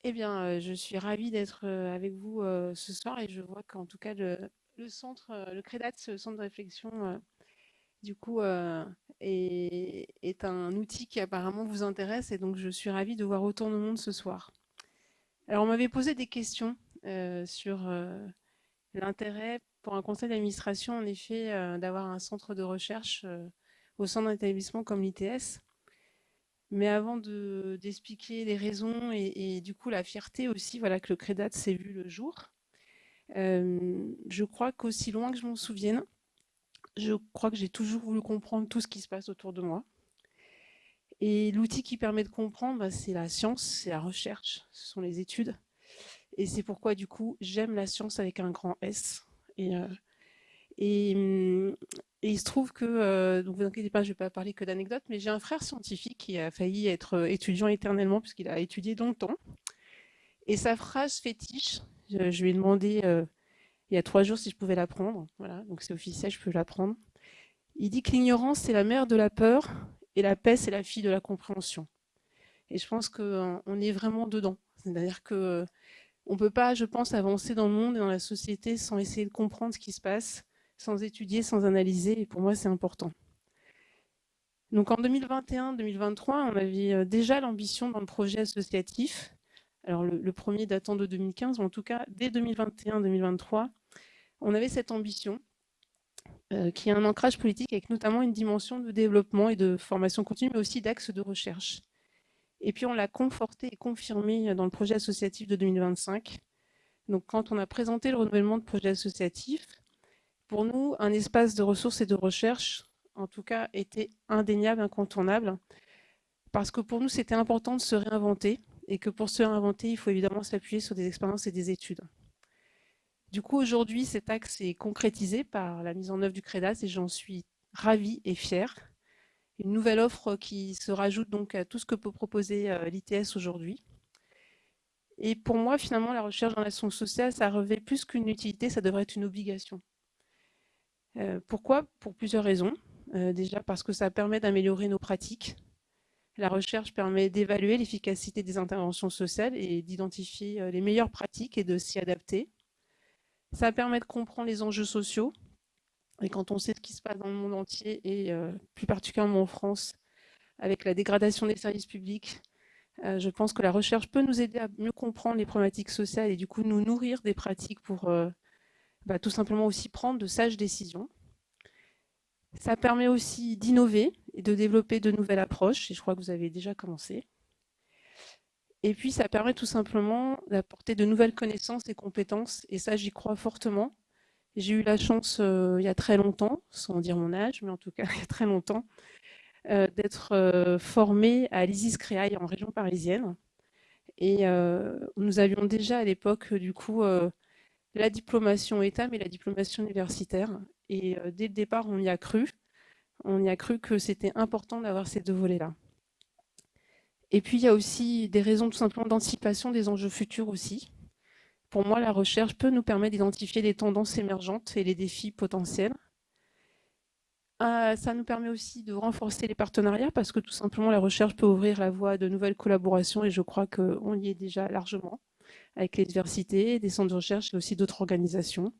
Eh bien, je suis ravie d'être avec vous ce soir et je vois qu'en tout cas le centre, le CREDAT, ce centre de réflexion, du coup, est un outil qui apparemment vous intéresse et donc je suis ravie de voir autant de monde ce soir. Alors, on m'avait posé des questions sur l'intérêt pour un conseil d'administration, en effet, d'avoir un centre de recherche au sein d'un établissement comme l'ITS. Mais avant d'expliquer les raisons et du coup la fierté aussi, voilà, que le Crédat s'est vu le jour, je crois qu'aussi loin que je m'en souvienne, je crois que j'ai toujours voulu comprendre tout ce qui se passe autour de moi. Et l'outil qui permet de comprendre, bah, c'est la science, c'est la recherche, ce sont les études. Et c'est pourquoi du coup j'aime la science avec un grand S. Et, euh, et, hum, et il se trouve que, donc vous inquiétez pas, je ne vais pas parler que d'anecdotes, mais j'ai un frère scientifique qui a failli être étudiant éternellement puisqu'il a étudié longtemps. Et sa phrase fétiche, je lui ai demandé il y a 3 jours si je pouvais l'apprendre. Voilà, donc c'est officiel, je peux l'apprendre. Il dit que l'ignorance, c'est la mère de la peur et la paix, c'est la fille de la compréhension. Et je pense qu'on est vraiment dedans. C'est-à-dire que on ne peut pas, je pense, avancer dans le monde et dans la société sans essayer de comprendre ce qui se passe, sans étudier, sans analyser. Et pour moi, c'est important. Donc en 2021-2023, on avait déjà l'ambition dans le projet associatif. Alors le premier datant de 2015, mais en tout cas, dès 2021-2023, on avait cette ambition qui a un ancrage politique avec notamment une dimension de développement et de formation continue, mais aussi d'axe de recherche. Et puis on l'a conforté et confirmé dans le projet associatif de 2025. Donc quand on a présenté le renouvellement de projet associatif, pour nous, un espace de ressources et de recherche, en tout cas, était indéniable, incontournable, parce que pour nous, c'était important de se réinventer, et que pour se réinventer, il faut évidemment s'appuyer sur des expériences et des études. Du coup, aujourd'hui, cet axe est concrétisé par la mise en œuvre du CREDAS et j'en suis ravie et fière. Une nouvelle offre qui se rajoute donc à tout ce que peut proposer l'ITS aujourd'hui. Et pour moi, finalement, la recherche dans l'action sociale, ça revêt plus qu'une utilité, ça devrait être une obligation. Pourquoi? Pour plusieurs raisons. Déjà parce que ça permet d'améliorer nos pratiques. La recherche permet d'évaluer l'efficacité des interventions sociales et d'identifier les meilleures pratiques et de s'y adapter. Ça permet de comprendre les enjeux sociaux. Et quand on sait ce qui se passe dans le monde entier et plus particulièrement en France, avec la dégradation des services publics, je pense que la recherche peut nous aider à mieux comprendre les problématiques sociales et du coup nous nourrir des pratiques pour tout simplement aussi prendre de sages décisions. Ça permet aussi d'innover et de développer de nouvelles approches, et je crois que vous avez déjà commencé. Et puis, ça permet tout simplement d'apporter de nouvelles connaissances et compétences, et ça, j'y crois fortement. J'ai eu la chance, il y a très longtemps, sans dire mon âge, mais en tout cas, il y a très longtemps, d'être formée à l'ISIS Créail en région parisienne. Et nous avions déjà à l'époque, du coup, la diplomation État, mais la diplomation universitaire. Et dès le départ, on y a cru. On y a cru que c'était important d'avoir ces deux volets-là. Et puis, il y a aussi des raisons tout simplement d'anticipation des enjeux futurs aussi. Pour moi, la recherche peut nous permettre d'identifier les tendances émergentes et les défis potentiels. Ça nous permet aussi de renforcer les partenariats parce que tout simplement, la recherche peut ouvrir la voie à de nouvelles collaborations et je crois qu'on y est déjà largement avec les universités, des centres de recherche et aussi d'autres organisations.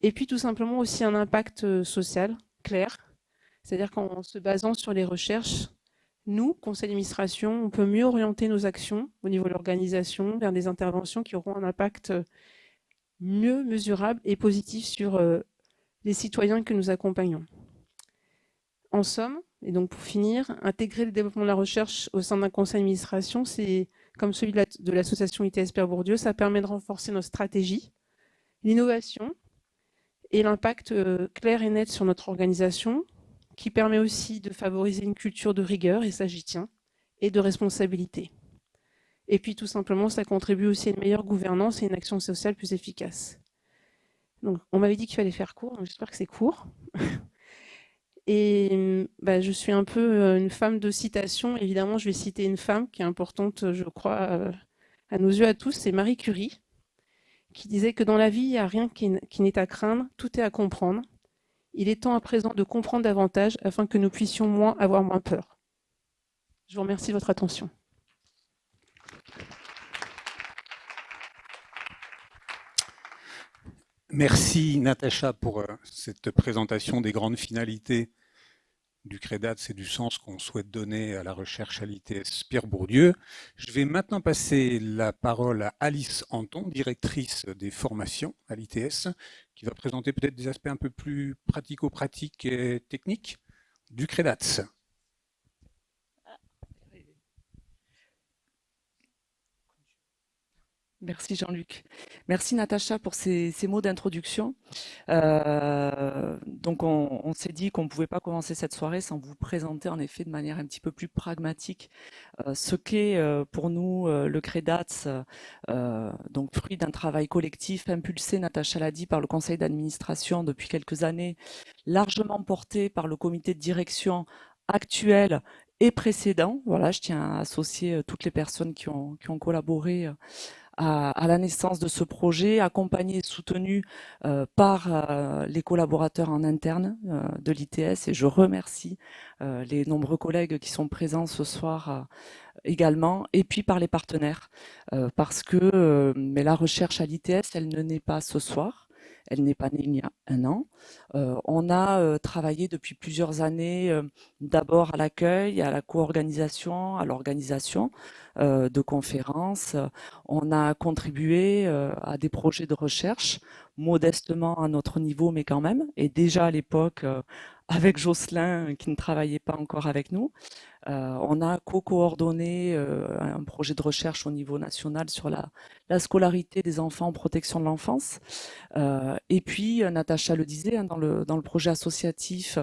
Et puis, tout simplement aussi un impact social clair, c'est-à-dire qu'en se basant sur les recherches, nous, conseil d'administration, on peut mieux orienter nos actions au niveau de l'organisation vers des interventions qui auront un impact mieux mesurable et positif sur les citoyens que nous accompagnons. En somme, et donc pour finir, intégrer le développement de la recherche au sein d'un conseil d'administration, c'est comme celui de l'association ITS Pierre Bourdieu, ça permet de renforcer notre stratégie, l'innovation et l'impact clair et net sur notre organisation, qui permet aussi de favoriser une culture de rigueur, et ça j'y tiens, et de responsabilité. Et puis tout simplement, ça contribue aussi à une meilleure gouvernance et une action sociale plus efficace. Donc, on m'avait dit qu'il fallait faire court, donc j'espère que c'est court. Et je suis un peu une femme de citation. Évidemment, je vais citer une femme qui est importante, je crois, à nos yeux à tous, c'est Marie Curie, qui disait que dans la vie, il n'y a rien qui n'est à craindre, tout est à comprendre. Il est temps à présent de comprendre davantage afin que nous puissions avoir moins peur. Je vous remercie de votre attention. Merci Natacha pour cette présentation des grandes finalités du CREDATS et du sens qu'on souhaite donner à la recherche à l'ITS Pierre Bourdieu. Je vais maintenant passer la parole à Alice Anton, directrice des formations à l'ITS, qui va présenter peut-être des aspects un peu plus pratico-pratiques et techniques du CREDATS. Merci Jean-Luc. Merci Natacha pour ces mots d'introduction. Donc on s'est dit qu'on ne pouvait pas commencer cette soirée sans vous présenter en effet de manière un petit peu plus pragmatique ce qu'est pour nous le CREDATS, donc fruit d'un travail collectif impulsé, Natacha l'a dit, par le conseil d'administration depuis quelques années, largement porté par le comité de direction actuel et précédent. Voilà, je tiens à associer toutes les personnes qui ont collaboré à la naissance de ce projet, accompagné et soutenu par les collaborateurs en interne de l'ITS. Et je remercie les nombreux collègues qui sont présents ce soir également, et puis par les partenaires, parce que mais la recherche à l'ITS, elle ne naît pas ce soir. Elle n'est pas née il y a un an. On a travaillé depuis plusieurs années, d'abord à l'accueil, à la co-organisation, à l'organisation de conférences. On a contribué à des projets de recherche, modestement à notre niveau, mais quand même. Et déjà à l'époque, avec Jocelyn, qui ne travaillait pas encore avec nous, on a co-coordonné un projet de recherche au niveau national sur la scolarité des enfants en protection de l'enfance. Et puis, Natacha le disait, hein, dans le projet associatif,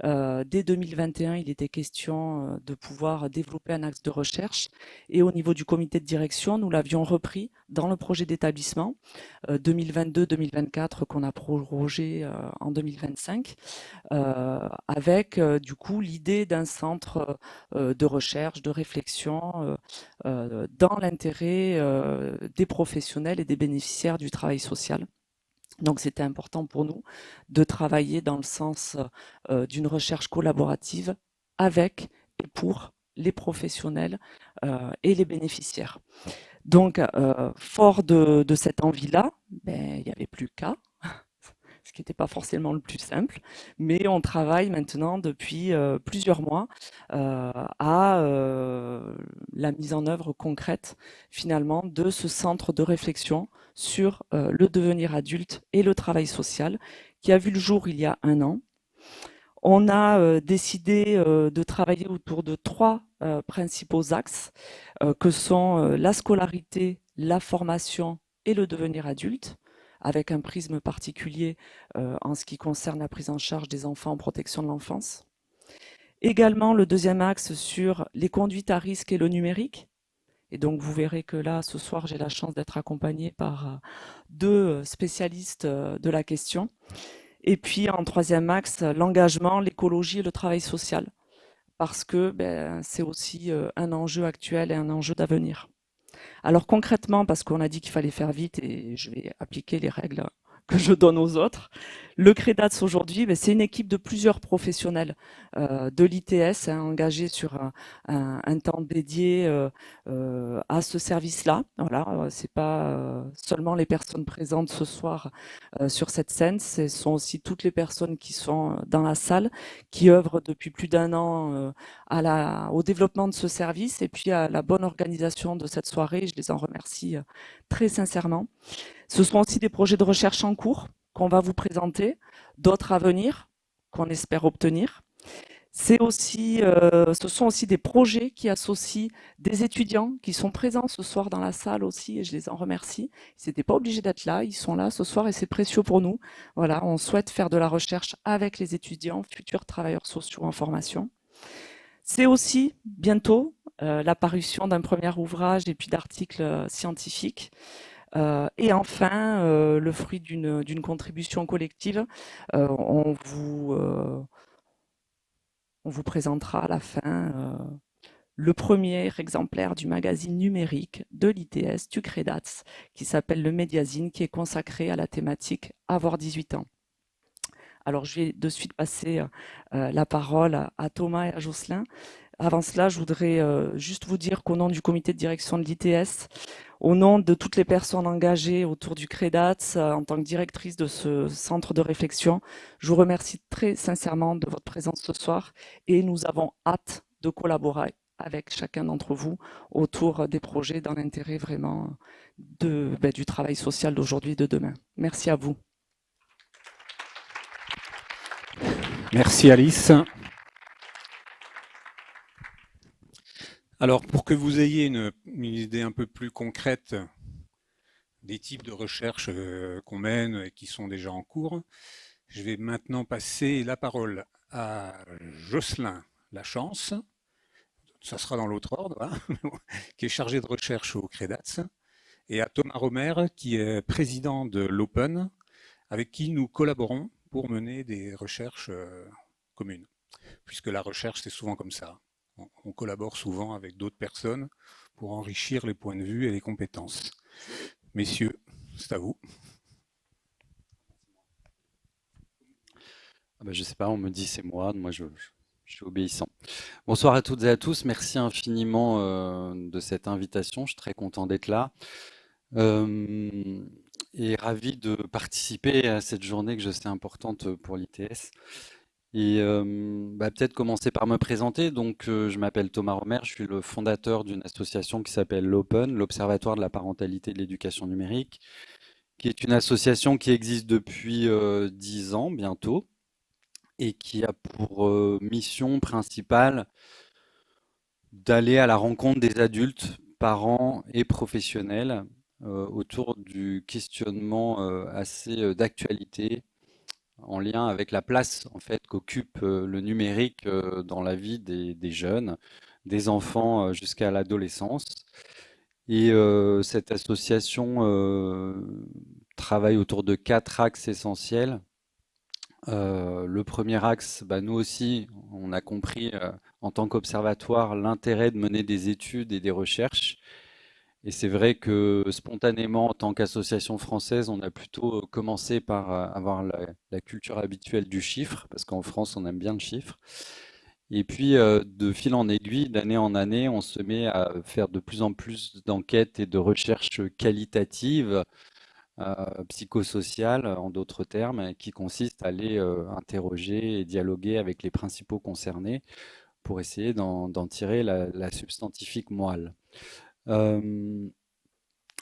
dès 2021, il était question de pouvoir développer un axe de recherche. Et au niveau du comité de direction, nous l'avions repris dans le projet d'établissement 2022-2024 qu'on a prorogé en 2025, avec du coup l'idée d'un centre de recherche, de réflexion dans l'intérêt des professionnels et des bénéficiaires du travail social. Donc c'était important pour nous de travailler dans le sens d'une recherche collaborative avec et pour les professionnels et les bénéficiaires. Donc, fort de cette envie-là, ben, il n'y avait plus qu'à, ce qui n'était pas forcément le plus simple, mais on travaille maintenant depuis plusieurs mois à la mise en œuvre concrète finalement de ce centre de réflexion sur le devenir adulte et le travail social qui a vu le jour il y a un an. On a décidé de travailler autour de trois principaux axes que sont la scolarité, la formation et le devenir adulte, avec un prisme particulier en ce qui concerne la prise en charge des enfants en protection de l'enfance. Également le deuxième axe sur les conduites à risque et le numérique. Et donc vous verrez que là, ce soir, j'ai la chance d'être accompagnée par deux spécialistes de la question. Et puis en troisième axe, l'engagement, l'écologie et le travail social, parce que ben, c'est aussi un enjeu actuel et un enjeu d'avenir. Alors concrètement, parce qu'on a dit qu'il fallait faire vite et je vais appliquer les règles que je donne aux autres, le CREDATS aujourd'hui, ben, c'est une équipe de plusieurs professionnels de l'ITS hein, engagés sur un temps dédié à ce service-là. Voilà, c'est pas seulement les personnes présentes ce soir sur cette scène, ce sont aussi toutes les personnes qui sont dans la salle, qui œuvrent depuis plus d'un an au développement de ce service et puis à la bonne organisation de cette soirée. Je les en remercie très sincèrement. Ce sont aussi des projets de recherche en cours qu'on va vous présenter, d'autres à venir qu'on espère obtenir. Ce sont aussi des projets qui associent des étudiants qui sont présents ce soir dans la salle aussi, et je les en remercie. Ils n'étaient pas obligés d'être là, ils sont là ce soir et c'est précieux pour nous. Voilà, on souhaite faire de la recherche avec les étudiants, futurs travailleurs sociaux en formation. C'est aussi bientôt la parution d'un premier ouvrage et puis d'articles scientifiques. Et enfin, le fruit d'une contribution collective, on vous présentera à la fin le premier exemplaire du magazine numérique de l'ITS, du CREDATS, qui s'appelle le Médiazine, qui est consacré à la thématique Avoir 18 ans. Alors, je vais de suite passer la parole à Thomas et à Jocelyn. Avant cela, je voudrais juste vous dire qu'au nom du comité de direction de l'ITS, Au nom de toutes les personnes engagées autour du CREDATS, en tant que directrice de ce centre de réflexion, je vous remercie très sincèrement de votre présence ce soir et nous avons hâte de collaborer avec chacun d'entre vous autour des projets dans l'intérêt vraiment du travail social d'aujourd'hui et de demain. Merci à vous. Merci Alice. Alors, pour que vous ayez une idée un peu plus concrète des types de recherches qu'on mène et qui sont déjà en cours, je vais maintenant passer la parole à Jocelyn Lachance, ça sera dans l'autre ordre, hein, qui est chargé de recherche au CREDATS, et à Thomas Romer, qui est président de l'Open, avec qui nous collaborons pour mener des recherches communes. Puisque la recherche, c'est souvent comme ça. On collabore souvent avec d'autres personnes pour enrichir les points de vue et les compétences. Messieurs, c'est à vous. Je sais pas, on me dit c'est moi je suis obéissant. Bonsoir à toutes et à tous, merci infiniment de cette invitation, je suis très content d'être là. Et ravi de participer à cette journée que je sais importante pour l'ITS. Et peut-être commencer par me présenter. Donc, je m'appelle Thomas Romer, je suis le fondateur d'une association qui s'appelle l'Open, l'Observatoire de la parentalité et de l'éducation numérique, qui est une association qui existe depuis 10 ans bientôt et qui a pour mission principale d'aller à la rencontre des adultes, parents et professionnels autour du questionnement assez d'actualité en lien avec la place en fait qu'occupe le numérique dans la vie des jeunes, des enfants jusqu'à l'adolescence. Et cette association travaille autour de 4 axes essentiels. Le premier axe, nous aussi, on a compris en tant qu'observatoire l'intérêt de mener des études et des recherches. Et c'est vrai que spontanément, en tant qu'association française, on a plutôt commencé par avoir la culture habituelle du chiffre, parce qu'en France, on aime bien le chiffre. Et puis, de fil en aiguille, d'année en année, on se met à faire de plus en plus d'enquêtes et de recherches qualitatives, psychosociales, en d'autres termes, qui consistent à aller interroger et dialoguer avec les principaux concernés pour essayer d'en tirer la substantifique moelle.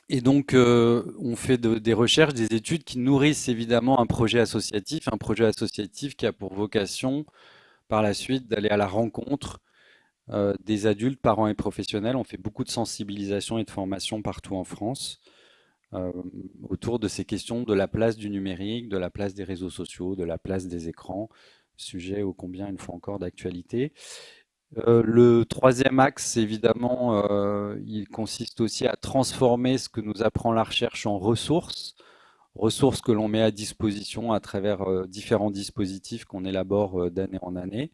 Et donc, on fait des recherches, des études qui nourrissent évidemment un projet associatif qui a pour vocation, par la suite, d'aller à la rencontre des adultes, parents et professionnels. On fait beaucoup de sensibilisation et de formation partout en France autour de ces questions de la place du numérique, de la place des réseaux sociaux, de la place des écrans, sujet ô combien une fois encore d'actualité. Le troisième axe, évidemment, il consiste aussi à transformer ce que nous apprend la recherche en ressources que l'on met à disposition à travers différents dispositifs qu'on élabore d'année en année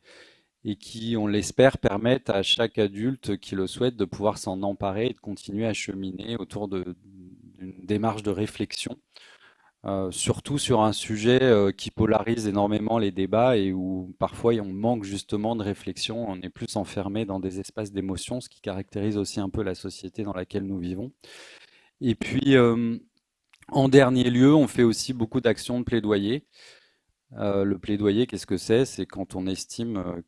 et qui, on l'espère, permettent à chaque adulte qui le souhaite de pouvoir s'en emparer et de continuer à cheminer autour d'une démarche de réflexion. Surtout sur un sujet qui polarise énormément les débats et où parfois on manque justement de réflexion, on est plus enfermé dans des espaces d'émotion, ce qui caractérise aussi un peu la société dans laquelle nous vivons. Et puis, en dernier lieu, on fait aussi beaucoup d'actions de plaidoyer. Le plaidoyer, qu'est-ce que c'est? C'est quand on estime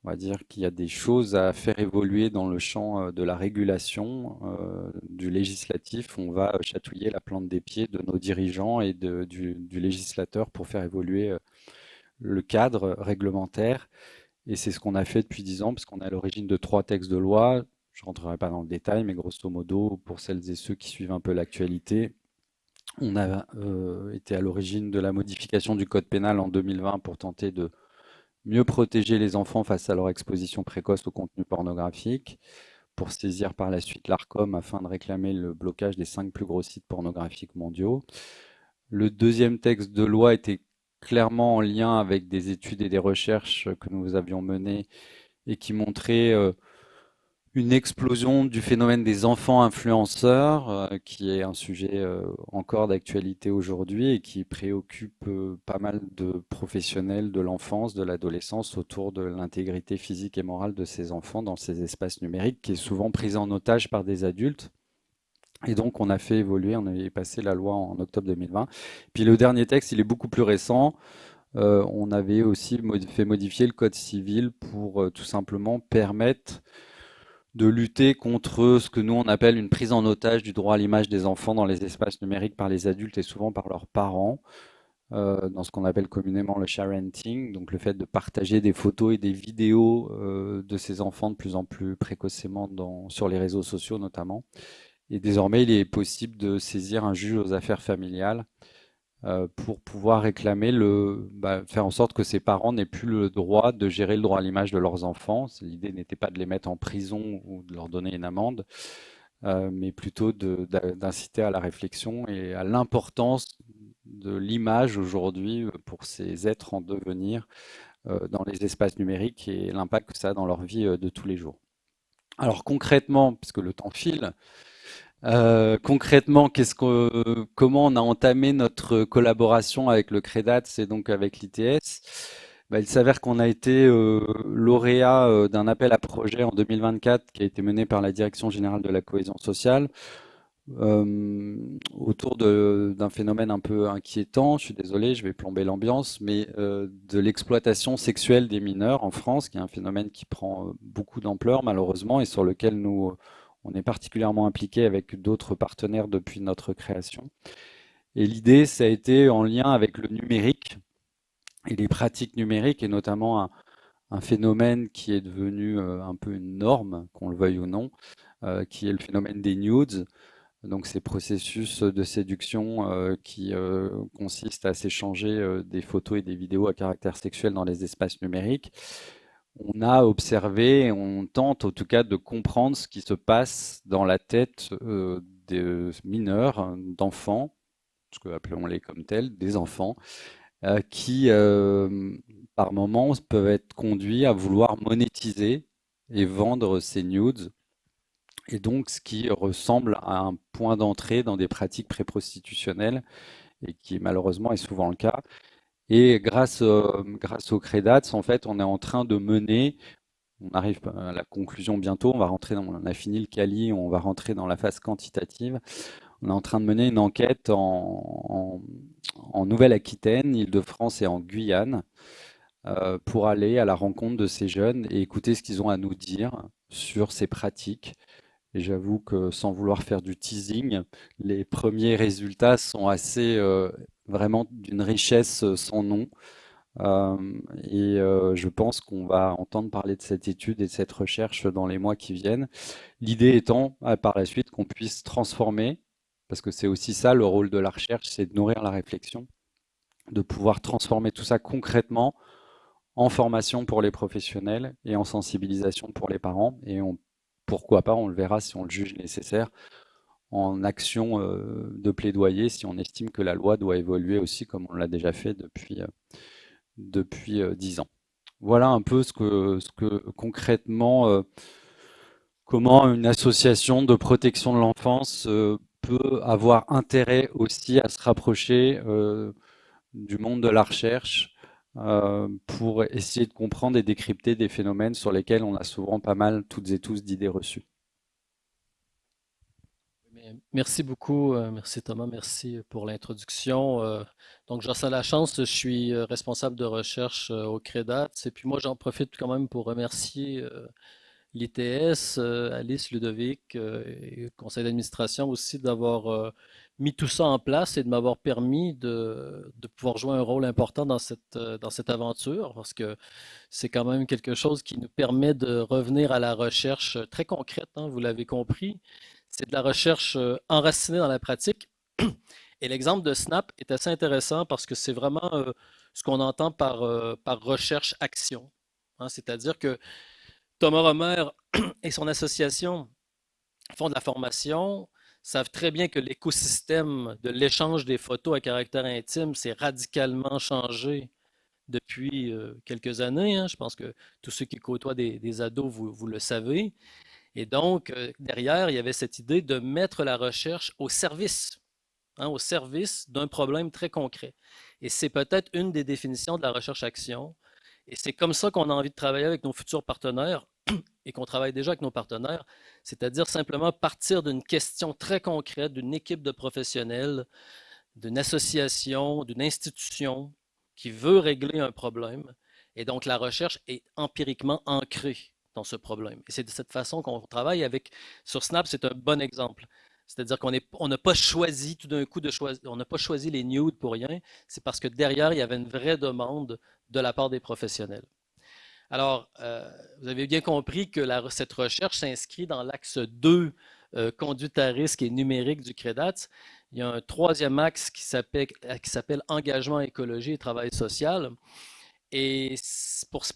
on va dire qu'il y a des choses à faire évoluer dans le champ de la régulation, du législatif. On va chatouiller la plante des pieds de nos dirigeants et du législateur pour faire évoluer le cadre réglementaire. Et c'est ce qu'on a fait depuis 10 ans, parce qu'on est à l'origine de 3 textes de loi. Je ne rentrerai pas dans le détail, mais grosso modo, pour celles et ceux qui suivent un peu l'actualité, on a été à l'origine de la modification du code pénal en 2020 pour tenter de mieux protéger les enfants face à leur exposition précoce au contenu pornographique, pour saisir par la suite l'Arcom afin de réclamer le blocage des 5 plus gros sites pornographiques mondiaux. Le deuxième texte de loi était clairement en lien avec des études et des recherches que nous avions menées et qui montraient une explosion du phénomène des enfants influenceurs, qui est un sujet encore d'actualité aujourd'hui et qui préoccupe pas mal de professionnels de l'enfance, de l'adolescence, autour de l'intégrité physique et morale de ces enfants dans ces espaces numériques, qui est souvent prise en otage par des adultes. Et donc, on a fait évoluer, on avait passé la loi en octobre 2020. Puis le dernier texte, il est beaucoup plus récent. On avait aussi fait modifier le code civil pour tout simplement permettre de lutter contre ce que nous on appelle une prise en otage du droit à l'image des enfants dans les espaces numériques par les adultes et souvent par leurs parents, dans ce qu'on appelle communément le sharenting, donc le fait de partager des photos et des vidéos de ces enfants de plus en plus précocement sur les réseaux sociaux notamment. Et désormais, il est possible de saisir un juge aux affaires familiales pour pouvoir réclamer faire en sorte que ces parents n'aient plus le droit de gérer le droit à l'image de leurs enfants. L'idée n'était pas de les mettre en prison ou de leur donner une amende, mais plutôt d'inciter à la réflexion et à l'importance de l'image aujourd'hui pour ces êtres en devenir dans les espaces numériques et l'impact que ça a dans leur vie de tous les jours. Alors concrètement, puisque le temps file, concrètement, comment on a entamé notre collaboration avec le CREDAT et donc avec l'ITS? Il s'avère qu'on a été lauréat d'un appel à projet en 2024 qui a été mené par la Direction générale de la cohésion sociale autour d'un phénomène un peu inquiétant. Je suis désolé, je vais plomber l'ambiance, mais de l'exploitation sexuelle des mineurs en France, qui est un phénomène qui prend beaucoup d'ampleur malheureusement et sur lequel on est particulièrement impliqué avec d'autres partenaires depuis notre création. Et l'idée, ça a été en lien avec le numérique et les pratiques numériques, et notamment un phénomène qui est devenu un peu une norme, qu'on le veuille ou non, qui est le phénomène des nudes. Donc ces processus de séduction qui consistent à s'échanger des photos et des vidéos à caractère sexuel dans les espaces numériques. On a observé, on tente en tout cas de comprendre ce qui se passe dans la tête des mineurs, d'enfants, appelons-les comme tels, des enfants, qui par moments peuvent être conduits à vouloir monétiser et vendre ces nudes, et donc ce qui ressemble à un point d'entrée dans des pratiques pré-prostitutionnelles, et qui malheureusement est souvent le cas. Et grâce au CREDATS, en fait, on est en train de mener, on arrive à la conclusion bientôt, on a fini le quali, on va rentrer dans la phase quantitative. On est en train de mener une enquête en Nouvelle-Aquitaine, Île-de-France et en Guyane pour aller à la rencontre de ces jeunes et écouter ce qu'ils ont à nous dire sur ces pratiques. Et j'avoue que sans vouloir faire du teasing, les premiers résultats sont assez vraiment d'une richesse sans nom. Je pense qu'on va entendre parler de cette étude et de cette recherche dans les mois qui viennent. L'idée étant, par la suite, qu'on puisse transformer, parce que c'est aussi ça le rôle de la recherche, c'est de nourrir la réflexion, de pouvoir transformer tout ça concrètement en formation pour les professionnels et en sensibilisation pour les parents. Et pourquoi pas, on le verra si on le juge nécessaire, en action de plaidoyer si on estime que la loi doit évoluer aussi comme on l'a déjà fait depuis 10 ans. Voilà un peu ce que concrètement, comment une association de protection de l'enfance peut avoir intérêt aussi à se rapprocher du monde de la recherche pour essayer de comprendre et décrypter des phénomènes sur lesquels on a souvent pas mal, toutes et tous, d'idées reçues. Merci beaucoup, merci Thomas, merci pour l'introduction. Donc j'en ai la chance, je suis responsable de recherche au CREDAT, et puis moi j'en profite quand même pour remercier l'ITS, Alice, Ludovic et le conseil d'administration aussi d'avoir mis tout ça en place et de m'avoir permis de pouvoir jouer un rôle important dans cette aventure, parce que c'est quand même quelque chose qui nous permet de revenir à la recherche très concrète, hein, vous l'avez compris. C'est de la recherche enracinée dans la pratique. Et l'exemple de Snap est assez intéressant parce que c'est vraiment ce qu'on entend par recherche-action. Hein, c'est-à-dire que Thomas Romer et son association font de la formation, savent très bien que l'écosystème de l'échange des photos à caractère intime s'est radicalement changé depuis quelques années. Hein. Je pense que tous ceux qui côtoient des ados, vous le savez. Et donc, derrière, il y avait cette idée de mettre la recherche au service, hein, au service d'un problème très concret. Et c'est peut-être une des définitions de la recherche-action. Et c'est comme ça qu'on a envie de travailler avec nos futurs partenaires et qu'on travaille déjà avec nos partenaires, c'est-à-dire simplement partir d'une question très concrète, d'une équipe de professionnels, d'une association, d'une institution qui veut régler un problème. Et donc, la recherche est empiriquement ancrée dans ce problème. Et c'est de cette façon qu'on travaille avec. Sur Snap, c'est un bon exemple. C'est-à-dire qu'on n'a pas choisi tout d'un coup on n'a pas choisi les nudes pour rien. C'est parce que derrière, il y avait une vraie demande de la part des professionnels. Alors, vous avez bien compris que cette recherche s'inscrit dans l'axe 2, conduite à risque et numérique du CREDAT. Il y a un troisième axe qui s'appelle engagement, écologie et travail social. Et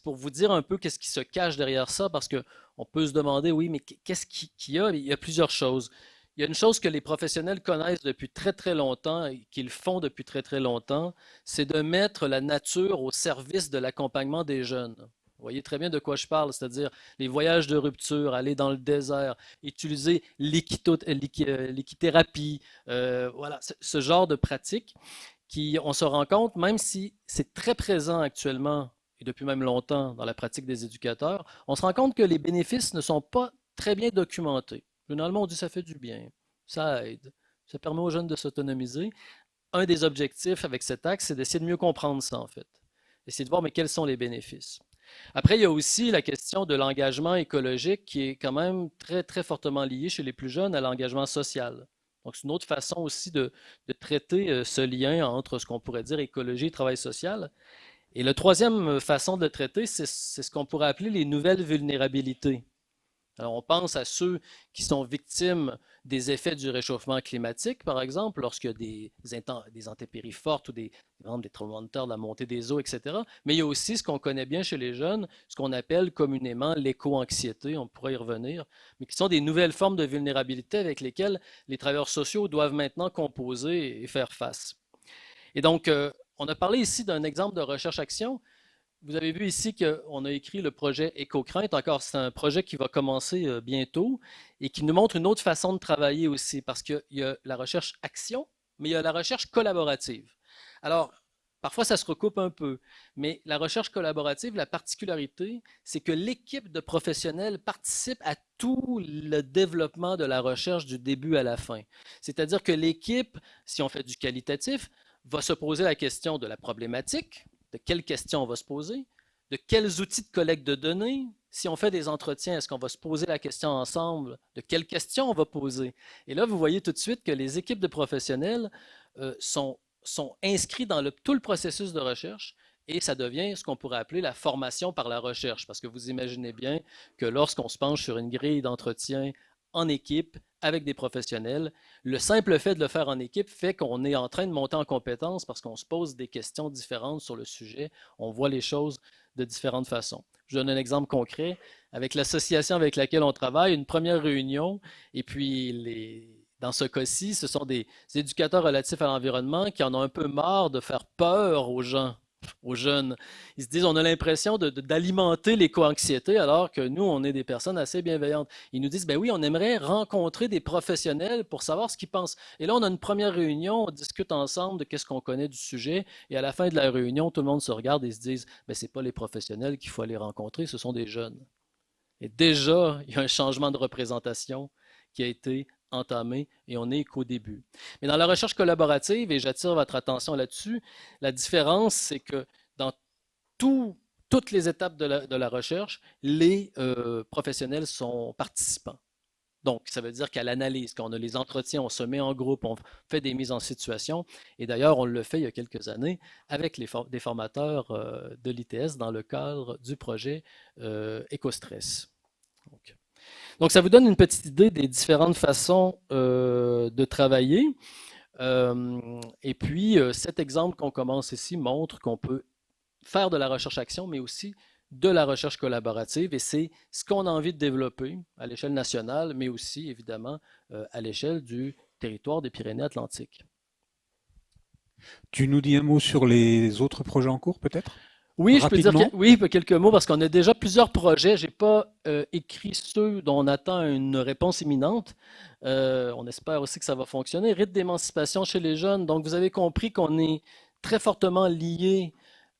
pour vous dire un peu qu'est-ce qui se cache derrière ça, parce qu'on peut se demander, oui, mais qu'est-ce qu'il y a? Il y a plusieurs choses. Il y a une chose que les professionnels connaissent depuis très très longtemps et qu'ils font depuis très très longtemps, c'est de mettre la nature au service de l'accompagnement des jeunes. Vous voyez très bien de quoi je parle, c'est-à-dire les voyages de rupture, aller dans le désert, utiliser l'équithérapie, voilà, ce genre de pratique qui, on se rend compte, même si c'est très présent actuellement et depuis même longtemps dans la pratique des éducateurs, on se rend compte que les bénéfices ne sont pas très bien documentés. Généralement, on dit ça fait du bien, ça aide, ça permet aux jeunes de s'autonomiser. Un des objectifs avec cet axe, c'est d'essayer de mieux comprendre ça, en fait. Essayer de voir, mais quels sont les bénéfices. Après, il y a aussi la question de l'engagement écologique qui est quand même très, très fortement liée chez les plus jeunes à l'engagement social. Donc, c'est une autre façon aussi de traiter ce lien entre ce qu'on pourrait dire écologie et travail social. Et la troisième façon de le traiter, c'est ce qu'on pourrait appeler les nouvelles vulnérabilités. Alors, on pense à ceux qui sont victimes des effets du réchauffement climatique, par exemple, lorsqu'il y a des intempéries fortes ou des tremblements de terre, de la montée des eaux, etc. Mais il y a aussi ce qu'on connaît bien chez les jeunes, ce qu'on appelle communément l'éco-anxiété, on pourrait y revenir, mais qui sont des nouvelles formes de vulnérabilité avec lesquelles les travailleurs sociaux doivent maintenant composer et faire face. Et donc, on a parlé ici d'un exemple de recherche-action. Vous avez vu ici qu'on a écrit le projet Éco-Crainte. Encore, c'est un projet qui va commencer bientôt et qui nous montre une autre façon de travailler aussi, parce qu'il y a la recherche action, mais il y a la recherche collaborative. Alors, parfois, ça se recoupe un peu, mais la recherche collaborative, la particularité, c'est que l'équipe de professionnels participe à tout le développement de la recherche du début à la fin. C'est-à-dire que l'équipe, si on fait du qualitatif, va se poser la question de la problématique, de quelles questions on va se poser, de quels outils de collecte de données. Si on fait des entretiens, est-ce qu'on va se poser la question ensemble de quelles questions on va poser? Et là, vous voyez tout de suite que les équipes de professionnels sont inscrits dans tout le processus de recherche et ça devient ce qu'on pourrait appeler la formation par la recherche. Parce que vous imaginez bien que lorsqu'on se penche sur une grille d'entretien en équipe, avec des professionnels, le simple fait de le faire en équipe fait qu'on est en train de monter en compétence parce qu'on se pose des questions différentes sur le sujet, on voit les choses de différentes façons. Je donne un exemple concret. Avec l'association avec laquelle on travaille, une première réunion, et puis dans ce cas-ci, ce sont des éducateurs relatifs à l'environnement qui en ont un peu marre de faire peur aux gens, aux jeunes. Ils se disent, on a l'impression d'alimenter l'éco-anxiété alors que nous, on est des personnes assez bienveillantes. Ils nous disent, ben oui, on aimerait rencontrer des professionnels pour savoir ce qu'ils pensent. Et là, on a une première réunion, on discute ensemble de qu'est-ce qu'on connaît du sujet, et à la fin de la réunion, tout le monde se regarde et se disent, ben c'est pas les professionnels qu'il faut aller rencontrer, ce sont des jeunes. Et déjà, il y a un changement de représentation qui a été entamé et on n'est qu'au début. Mais dans la recherche collaborative, et j'attire votre attention là-dessus, la différence, c'est que dans toutes les étapes de la recherche, les professionnels sont participants. Donc, ça veut dire qu'à l'analyse, quand on a les entretiens, on se met en groupe, on fait des mises en situation. Et d'ailleurs, on le fait il y a quelques années avec des formateurs de l'ITS dans le cadre du projet EcoStress. Donc, ça vous donne une petite idée des différentes façons de travailler. Et puis, cet exemple qu'on commence ici montre qu'on peut faire de la recherche-action, mais aussi de la recherche collaborative. Et c'est ce qu'on a envie de développer à l'échelle nationale, mais aussi, évidemment, à l'échelle du territoire des Pyrénées-Atlantiques. Tu nous dis un mot sur les autres projets en cours, peut-être? Oui, je peux dire Rapidement. oui, quelques mots parce qu'on a déjà plusieurs projets. Je n'ai pas écrit ceux dont on attend une réponse imminente. On espère aussi que ça va fonctionner. Rythme d'émancipation chez les jeunes. Donc, vous avez compris qu'on est très fortement lié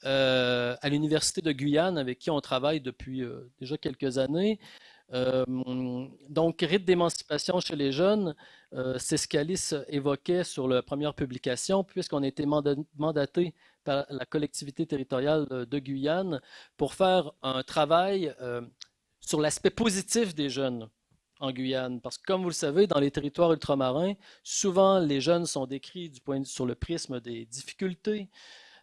à l'Université de Guyane, avec qui on travaille depuis déjà quelques années. Donc, rite d'émancipation chez les jeunes, c'est ce qu'Alice évoquait sur la première publication, puisqu'on a été mandaté par la collectivité territoriale de Guyane pour faire un travail sur l'aspect positif des jeunes en Guyane. Parce que, comme vous le savez, dans les territoires ultramarins, souvent les jeunes sont décrits sur le prisme des difficultés.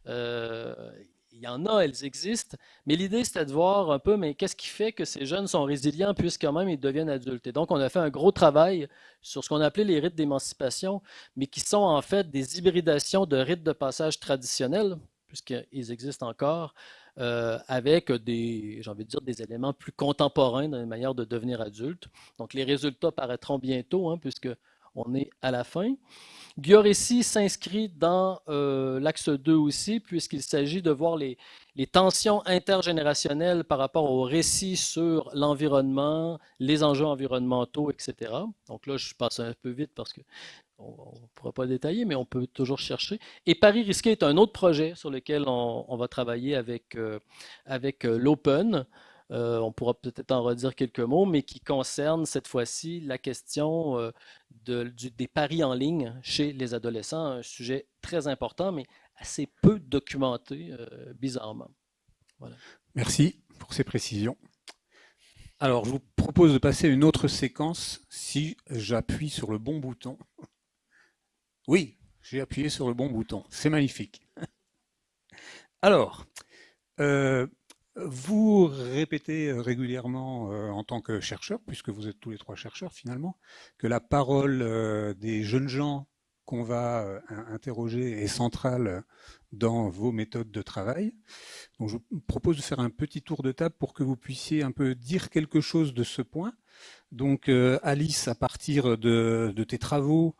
Euh, il y en a, elles existent, mais l'idée c'était de voir un peu, mais qu'est-ce qui fait que ces jeunes sont résilients puisque quand même ils deviennent adultes. Et donc on a fait un gros travail sur ce qu'on appelait les rites d'émancipation, mais qui sont en fait des hybridations de rites de passage traditionnels, puisqu'ils existent encore, avec j'ai envie de dire, des éléments plus contemporains dans les manières de devenir adulte. Donc les résultats paraîtront bientôt, hein, puisque on est à la fin. Biorécit s'inscrit dans l'axe 2 aussi, puisqu'il s'agit de voir les tensions intergénérationnelles par rapport au récit sur l'environnement, les enjeux environnementaux, etc. Donc là, je passe un peu vite parce qu'on ne pourra pas détailler, mais on peut toujours chercher. Et Paris risqué est un autre projet sur lequel on va travailler avec l'Open. On pourra peut-être en redire quelques mots, mais qui concerne cette fois-ci la question des paris en ligne chez les adolescents, un sujet très important, mais assez peu documenté, bizarrement. Voilà. Merci pour ces précisions. Alors, je vous propose de passer à une autre séquence si j'appuie sur le bon bouton. Oui, j'ai appuyé sur le bon bouton. C'est magnifique. Alors, vous répétez régulièrement en tant que chercheur, puisque vous êtes tous les trois chercheurs finalement, que la parole des jeunes gens qu'on va interroger est centrale dans vos méthodes de travail. Donc je vous propose de faire un petit tour de table pour que vous puissiez un peu dire quelque chose de ce point. Donc Alice, à partir de tes travaux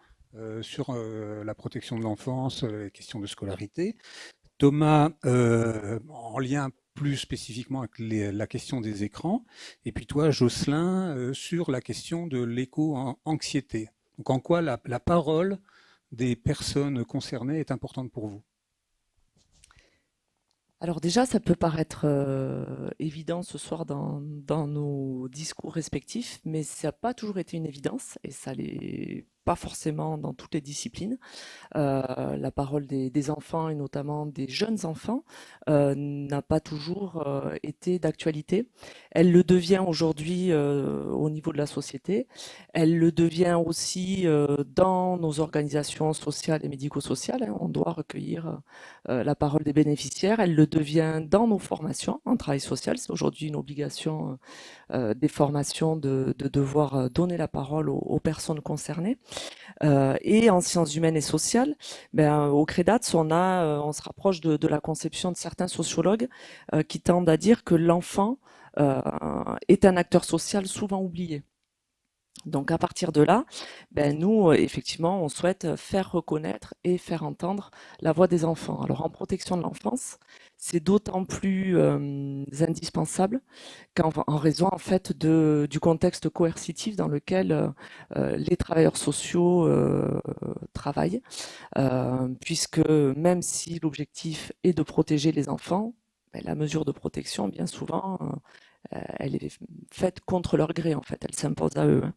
sur la protection de l'enfance, les questions de scolarité, Thomas, en lien plus spécifiquement avec la question des écrans, et puis toi, Jocelyn, sur la question de l'éco-anxiété. Donc en quoi la parole des personnes concernées est importante pour vous? Alors déjà, ça peut paraître évident ce soir dans nos discours respectifs, mais ça n'a pas toujours été une évidence, et ça l'est pas forcément dans toutes les disciplines. La parole des enfants et notamment des jeunes enfants n'a pas toujours été d'actualité. Elle le devient aujourd'hui au niveau de la société. Elle le devient aussi dans nos organisations sociales et médico-sociales, hein. On doit recueillir la parole des bénéficiaires. Elle le devient dans nos formations en travail social. C'est aujourd'hui une obligation des formations de devoir donner la parole aux personnes concernées. Et en sciences humaines et sociales, au CREDATS, on se rapproche de la conception de certains sociologues qui tendent à dire que l'enfant est un acteur social souvent oublié. Donc à partir de là, nous, effectivement, on souhaite faire reconnaître et faire entendre la voix des enfants. Alors en protection de l'enfance, c'est d'autant plus indispensable en raison en fait du contexte coercitif dans lequel les travailleurs sociaux travaillent, puisque même si l'objectif est de protéger les enfants, la mesure de protection, bien souvent, elle est faite contre leur gré, en fait, elle s'impose à eux, hein.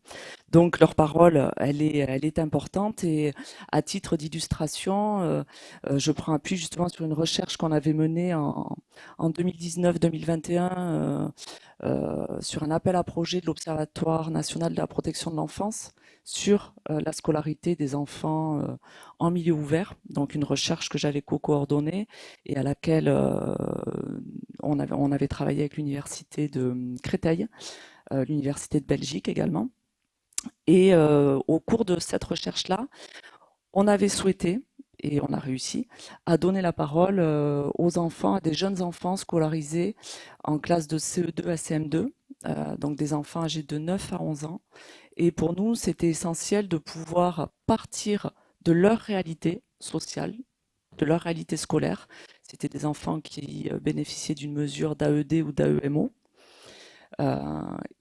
Donc leur parole, elle est importante, et à titre d'illustration, je prends appui justement sur une recherche qu'on avait menée en 2019-2021 sur un appel à projet de l'Observatoire national de la protection de l'enfance sur la scolarité des enfants en milieu ouvert. Donc une recherche que j'avais co-coordonnée et à laquelle on avait travaillé avec l'université de Créteil, l'université de Belgique également. Et au cours de cette recherche-là, on avait souhaité, et on a réussi, à donner la parole aux enfants, à des jeunes enfants scolarisés en classe de CE2 à CM2, donc des enfants âgés de 9 à 11 ans. Et pour nous, c'était essentiel de pouvoir partir de leur réalité sociale, de leur réalité scolaire. C'était des enfants qui bénéficiaient d'une mesure d'AED ou d'AEMO.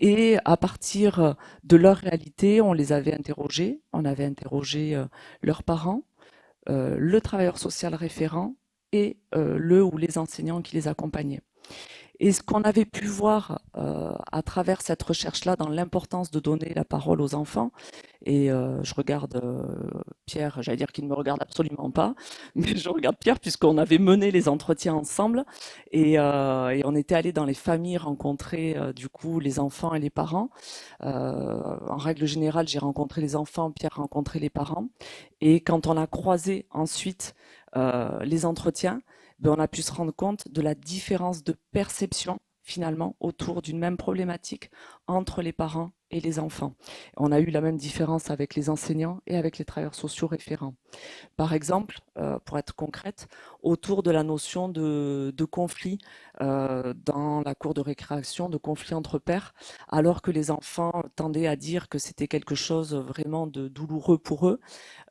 Et à partir de leur réalité, on les avait interrogés, on avait interrogé leurs parents, le travailleur social référent et le ou les enseignants qui les accompagnaient. Et ce qu'on avait pu voir à travers cette recherche-là dans l'importance de donner la parole aux enfants, et je regarde Pierre, j'allais dire qu'il ne me regarde absolument pas, mais je regarde Pierre puisqu'on avait mené les entretiens ensemble et on était allé dans les familles rencontrer du coup les enfants et les parents. En règle générale, j'ai rencontré les enfants, Pierre rencontré les parents. Et quand on a croisé ensuite les entretiens, ben, on a pu se rendre compte de la différence de perception finalement autour d'une même problématique entre les parents et les enfants. On a eu la même différence avec les enseignants et avec les travailleurs sociaux référents. Par exemple, pour être concrète, autour de la notion de conflit dans la cour de récréation, de conflit entre pairs, alors que les enfants tendaient à dire que c'était quelque chose vraiment de douloureux pour eux,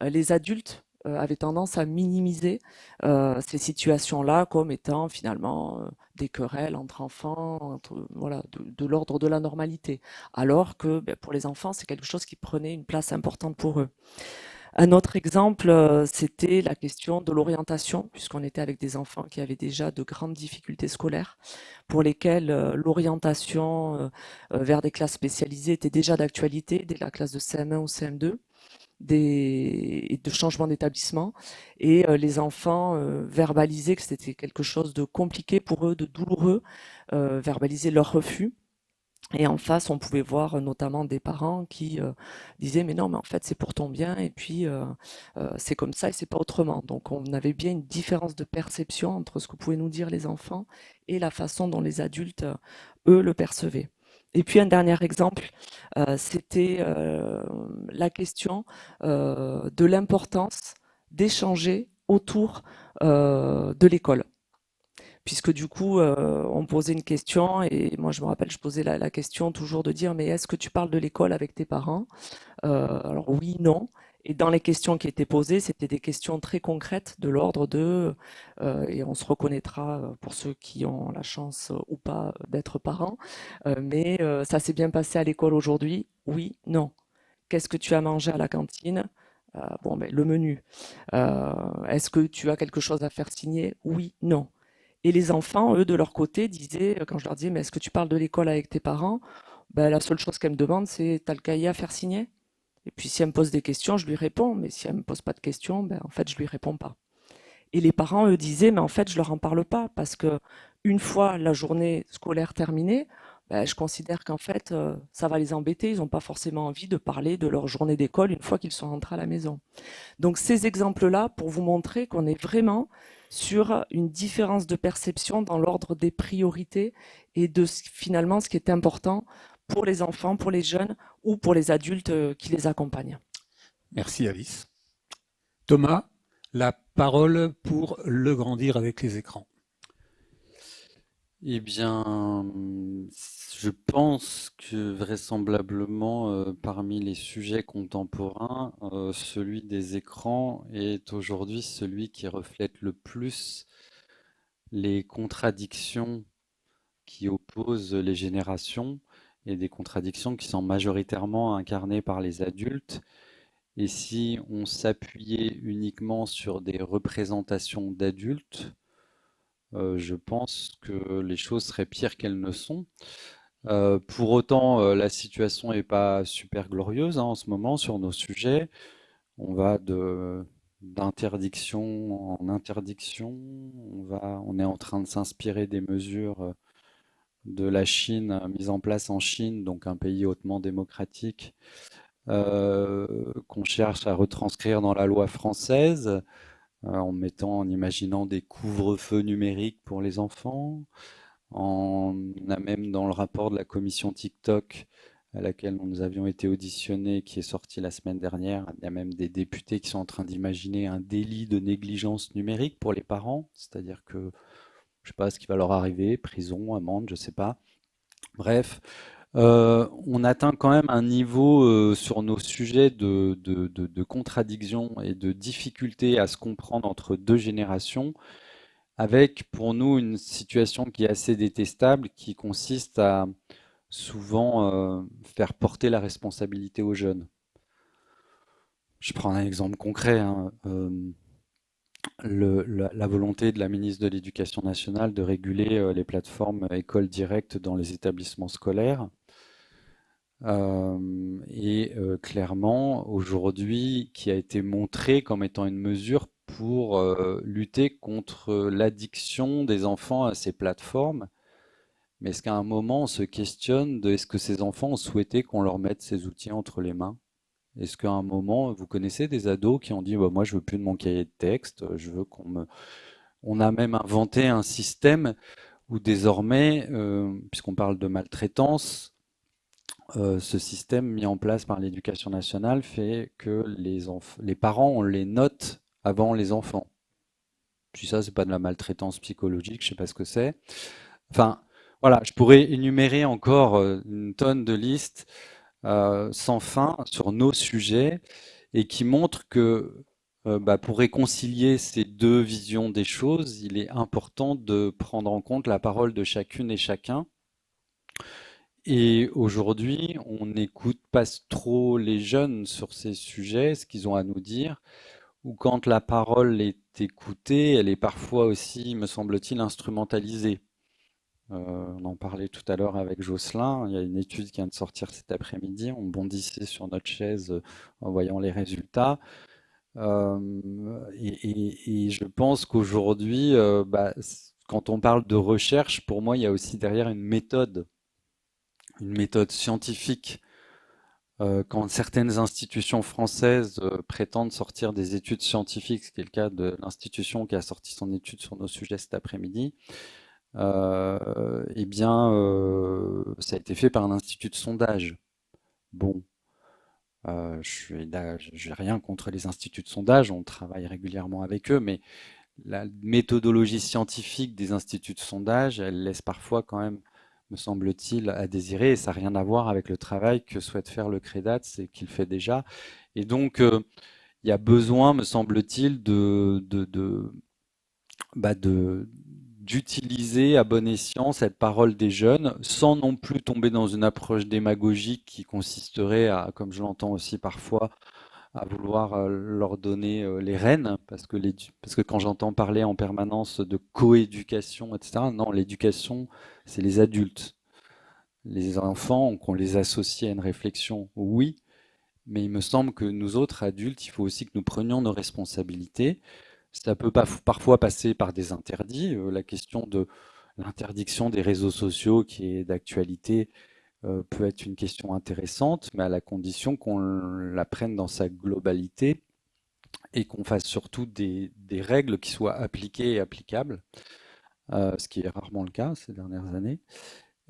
les adultes avaient tendance à minimiser ces situations-là comme étant finalement des querelles entre enfants, voilà, de l'ordre de la normalité. Alors que ben, pour les enfants, c'est quelque chose qui prenait une place importante pour eux. Un autre exemple, c'était la question de l'orientation, puisqu'on était avec des enfants qui avaient déjà de grandes difficultés scolaires, pour lesquels l'orientation vers des classes spécialisées était déjà d'actualité, dès la classe de CM1 ou CM2 de changement d'établissement et les enfants verbalisaient que c'était quelque chose de compliqué pour eux, de douloureux, verbalisaient leur refus. Et en face, on pouvait voir notamment des parents qui disaient mais non, mais en fait c'est pour ton bien et puis c'est comme ça et c'est pas autrement. Donc on avait bien une différence de perception entre ce que pouvaient nous dire les enfants et la façon dont les adultes, eux, le percevaient. Et puis un dernier exemple, c'était la question de l'importance d'échanger autour de l'école. Puisque du coup, on posait une question et moi je me rappelle, je posais la question toujours de dire mais est-ce que tu parles de l'école avec tes parents? Alors oui, non. Et dans les questions qui étaient posées, c'était des questions très concrètes de l'ordre de, et on se reconnaîtra pour ceux qui ont la chance ou pas d'être parents, mais ça s'est bien passé à l'école aujourd'hui? Oui, non. Qu'est-ce que tu as mangé à la cantine? Bon, ben, le menu. Est-ce que tu as quelque chose à faire signer? Oui, non. Et les enfants, eux, de leur côté, disaient, quand je leur disais, mais est-ce que tu parles de l'école avec tes parents? Ben, la seule chose qu'elle me demande, c'est, t'as le cahier à faire signer? Et puis si elle me pose des questions, je lui réponds, mais si elle me pose pas de questions, ben, en fait, je lui réponds pas. Et les parents, eux, disaient, mais en fait, je leur en parle pas, parce que une fois la journée scolaire terminée, ben, je considère qu'en fait, ça va les embêter, ils n'ont pas forcément envie de parler de leur journée d'école une fois qu'ils sont rentrés à la maison. Donc ces exemples-là, pour vous montrer qu'on est vraiment sur une différence de perception dans l'ordre des priorités et de finalement ce qui est important pour les enfants, pour les jeunes ou pour les adultes qui les accompagnent. Merci Alice. Thomas, la parole pour le grandir avec les écrans. Eh bien, je pense que vraisemblablement, parmi les sujets contemporains, celui des écrans est aujourd'hui celui qui reflète le plus les contradictions qui opposent les générations et des contradictions qui sont majoritairement incarnées par les adultes. Et si on s'appuyait uniquement sur des représentations d'adultes, je pense que les choses seraient pires qu'elles ne sont. Pour autant, la situation n'est pas super glorieuse hein, en ce moment sur nos sujets. On va d'interdiction en interdiction. On est en train de s'inspirer des mesures de la Chine mises en place en Chine, donc un pays hautement démocratique, qu'on cherche à retranscrire dans la loi française en imaginant des couvre-feux numériques pour les enfants. On a même dans le rapport de la commission TikTok à laquelle nous avions été auditionnés, qui est sorti la semaine dernière, il y a même des députés qui sont en train d'imaginer un délit de négligence numérique pour les parents, c'est-à-dire que je ne sais pas ce qui va leur arriver, prison, amende, je ne sais pas. Bref, on atteint quand même un niveau sur nos sujets de contradiction et de difficulté à se comprendre entre deux générations, avec pour nous une situation qui est assez détestable, qui consiste à souvent faire porter la responsabilité aux jeunes. Je prends un exemple concret, hein. la volonté de la ministre de l'Éducation nationale de réguler les plateformes écoles directes dans les établissements scolaires. Clairement, aujourd'hui, qui a été montré comme étant une mesure pour lutter contre l'addiction des enfants à ces plateformes. Mais est-ce qu'à un moment, on se questionne de est-ce que ces enfants ont souhaité qu'on leur mette ces outils entre les mains? Est-ce qu'à un moment, vous connaissez des ados qui ont dit bah, moi je veux plus de mon cahier de texte, je veux qu'on me... On a même inventé un système où désormais, puisqu'on parle de maltraitance, ce système mis en place par l'Éducation nationale fait que les parents ont les notes avant les enfants. Puis ça, c'est pas de la maltraitance psychologique, je sais pas ce que c'est. Enfin, voilà, je pourrais énumérer encore une tonne de listes sans fin sur nos sujets et qui montrent que pour réconcilier ces deux visions des choses, il est important de prendre en compte la parole de chacune et chacun. Et aujourd'hui, on n'écoute pas trop les jeunes sur ces sujets, ce qu'ils ont à nous dire, ou quand la parole est écoutée, elle est parfois aussi, me semble-t-il, instrumentalisée. On en parlait tout à l'heure avec Jocelyn, il y a une étude qui vient de sortir cet après-midi, on bondissait sur notre chaise en voyant les résultats. Et je pense qu'aujourd'hui, quand on parle de recherche, pour moi, il y a aussi derrière une méthode scientifique. Quand certaines institutions françaises prétendent sortir des études scientifiques, ce qui est le cas de l'institution qui a sorti son étude sur nos sujets cet après-midi, eh bien, ça a été fait par un institut de sondage. Bon, je n'ai rien contre les instituts de sondage, on travaille régulièrement avec eux, mais la méthodologie scientifique des instituts de sondage, elle laisse parfois quand même, me semble-t-il, à désirer, et ça n'a rien à voir avec le travail que souhaite faire le CREDAT, c'est qu'il fait déjà. Et donc, il y a besoin, me semble-t-il, d'utiliser à bon escient cette parole des jeunes, sans non plus tomber dans une approche démagogique qui consisterait à, comme je l'entends aussi parfois, à vouloir leur donner les rênes, parce que quand j'entends parler en permanence de coéducation, etc., non, l'éducation, c'est les adultes. Les enfants, qu'on les associe à une réflexion, oui, mais il me semble que nous autres adultes, il faut aussi que nous prenions nos responsabilités. Ça peut parfois passer par des interdits. La question de l'interdiction des réseaux sociaux qui est d'actualité peut être une question intéressante, mais à la condition qu'on la prenne dans sa globalité et qu'on fasse surtout des règles qui soient appliquées et applicables, ce qui est rarement le cas ces dernières années.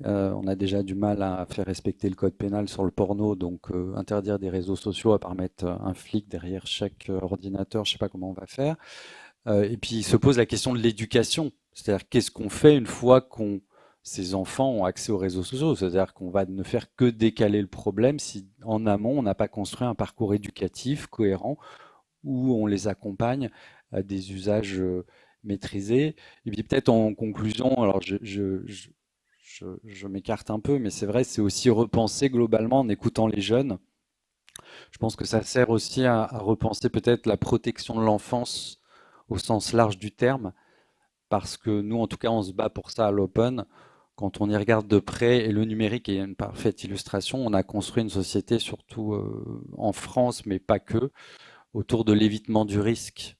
On a déjà du mal à faire respecter le code pénal sur le porno, donc interdire des réseaux sociaux à part mettre un flic derrière chaque ordinateur, je ne sais pas comment on va faire. Et puis il se pose la question de l'éducation, c'est-à-dire qu'est-ce qu'on fait une fois ces enfants ont accès aux réseaux sociaux, c'est-à-dire qu'on va ne faire que décaler le problème si en amont on n'a pas construit un parcours éducatif cohérent où on les accompagne à des usages maîtrisés. Et puis peut-être en conclusion, alors je m'écarte un peu, mais c'est vrai, c'est aussi repenser globalement en écoutant les jeunes. Je pense que ça sert aussi à repenser peut-être la protection de l'enfance au sens large du terme, parce que nous, en tout cas, on se bat pour ça à l'Open. Quand on y regarde de près, et le numérique est une parfaite illustration, on a construit une société, surtout en France, mais pas que, autour de l'évitement du risque.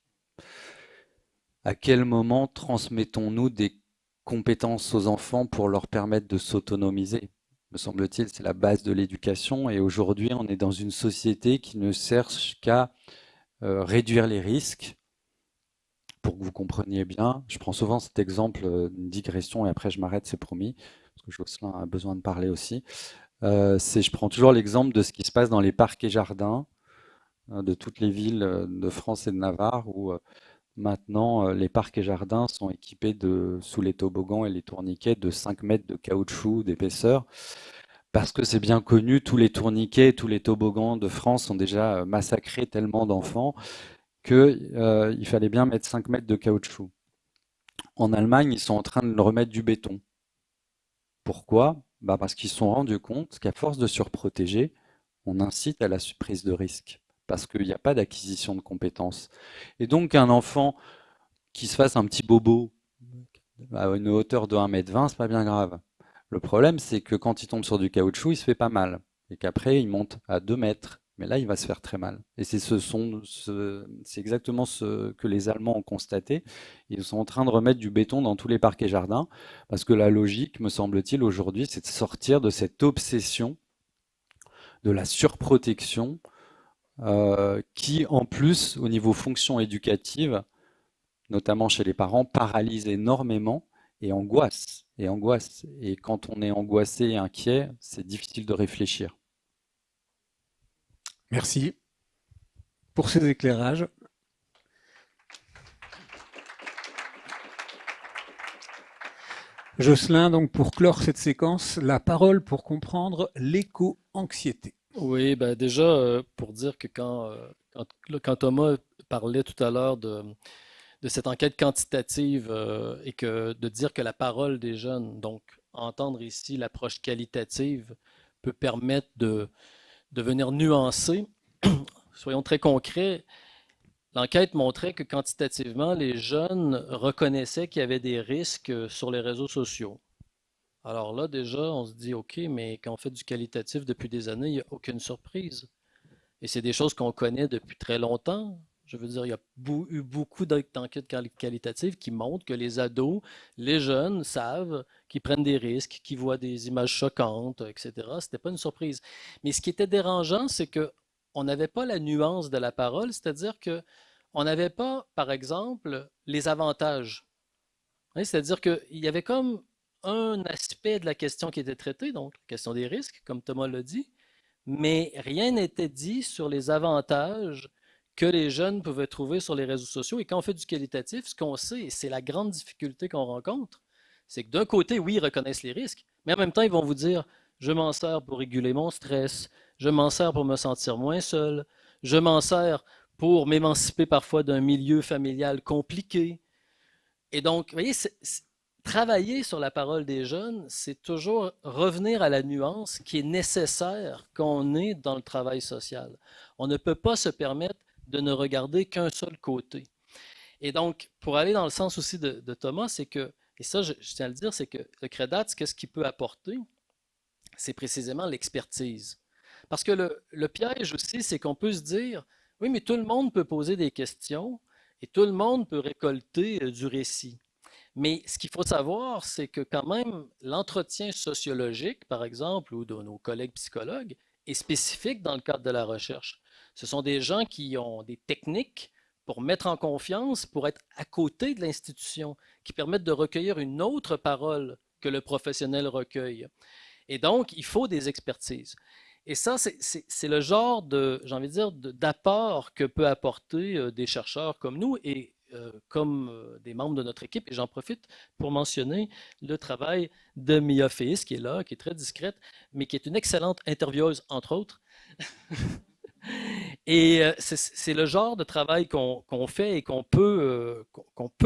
À quel moment transmettons-nous des compétences aux enfants pour leur permettre de s'autonomiser? Me semble-t-il, c'est la base de l'éducation, et aujourd'hui, on est dans une société qui ne cherche qu'à réduire les risques. Pour que vous compreniez bien, je prends souvent cet exemple, une digression, et après je m'arrête, c'est promis, parce que Jocelyn a besoin de parler aussi. Je prends toujours l'exemple de ce qui se passe dans les parcs et jardins de toutes les villes de France et de Navarre, où maintenant les parcs et jardins sont équipés sous les toboggans et les tourniquets, de 5 mètres de caoutchouc d'épaisseur. Parce que c'est bien connu, tous les tourniquets, tous les toboggans de France ont déjà massacré tellement d'enfants qu'il fallait bien mettre 5 mètres de caoutchouc. En Allemagne, ils sont en train de remettre du béton. Pourquoi? Parce qu'ils se sont rendus compte qu'à force de surprotéger, on incite à la prise de risque, parce qu'il n'y a pas d'acquisition de compétences. Et donc un enfant qu'il se fasse un petit bobo à une hauteur de 1,20 m, c'est pas bien grave. Le problème, c'est que quand il tombe sur du caoutchouc, il se fait pas mal. Et qu'après, il monte à 2 mètres. Mais là, il va se faire très mal. Et c'est exactement ce que les Allemands ont constaté. Ils sont en train de remettre du béton dans tous les parcs et jardins. Parce que la logique, me semble-t-il, aujourd'hui, c'est de sortir de cette obsession de la surprotection qui, en plus, au niveau fonction éducative, notamment chez les parents, paralyse énormément et angoisse. Et quand on est angoissé et inquiet, c'est difficile de réfléchir. Merci pour ces éclairages. Jocelyn, donc pour clore cette séquence, la parole pour comprendre l'éco-anxiété. Oui, ben déjà, pour dire que quand Thomas parlait tout à l'heure de cette enquête quantitative et de dire que la parole des jeunes, donc entendre ici l'approche qualitative, peut permettre de venir nuancer. Soyons très concrets. L'enquête montrait que quantitativement, les jeunes reconnaissaient qu'il y avait des risques sur les réseaux sociaux. Alors là, déjà, on se dit, OK, mais quand on fait du qualitatif depuis des années, il n'y a aucune surprise. Et c'est des choses qu'on connaît depuis très longtemps. Je veux dire, il y a eu beaucoup d'enquêtes qualitatives qui montrent que les ados, les jeunes savent qu'ils prennent des risques, qu'ils voient des images choquantes, etc. Ce n'était pas une surprise. Mais ce qui était dérangeant, c'est qu'on n'avait pas la nuance de la parole, c'est-à-dire qu'on n'avait pas, par exemple, les avantages. Hein, c'est-à-dire qu'il y avait comme un aspect de la question qui était traité, donc la question des risques, comme Thomas l'a dit, mais rien n'était dit sur les avantages que les jeunes pouvaient trouver sur les réseaux sociaux. Et quand on fait du qualitatif, ce qu'on sait, et c'est la grande difficulté qu'on rencontre, c'est que d'un côté, oui, ils reconnaissent les risques, mais en même temps, ils vont vous dire, je m'en sers pour réguler mon stress, je m'en sers pour me sentir moins seul, je m'en sers pour m'émanciper parfois d'un milieu familial compliqué. Et donc, vous voyez, travailler sur la parole des jeunes, c'est toujours revenir à la nuance qui est nécessaire quand on est dans le travail social. On ne peut pas se permettre de ne regarder qu'un seul côté. Et donc, pour aller dans le sens aussi de Thomas, c'est que, et ça je tiens à le dire, c'est que le CREDAT, qu'est-ce qu'il peut apporter? C'est précisément l'expertise. Parce que le piège aussi, c'est qu'on peut se dire, oui, mais tout le monde peut poser des questions et tout le monde peut récolter du récit. Mais ce qu'il faut savoir, c'est que quand même, l'entretien sociologique, par exemple, ou de nos collègues psychologues, est spécifique dans le cadre de la recherche. Ce sont des gens qui ont des techniques pour mettre en confiance, pour être à côté de l'institution, qui permettent de recueillir une autre parole que le professionnel recueille. Et donc, il faut des expertises. Et ça, c'est le genre de, j'ai envie de dire, d'apport que peut apporter des chercheurs comme nous et comme des membres de notre équipe. Et j'en profite pour mentionner le travail de Mia Feis, qui est là, qui est très discrète, mais qui est une excellente intervieweuse, entre autres. Et c'est le genre de travail qu'on fait et qu'on peut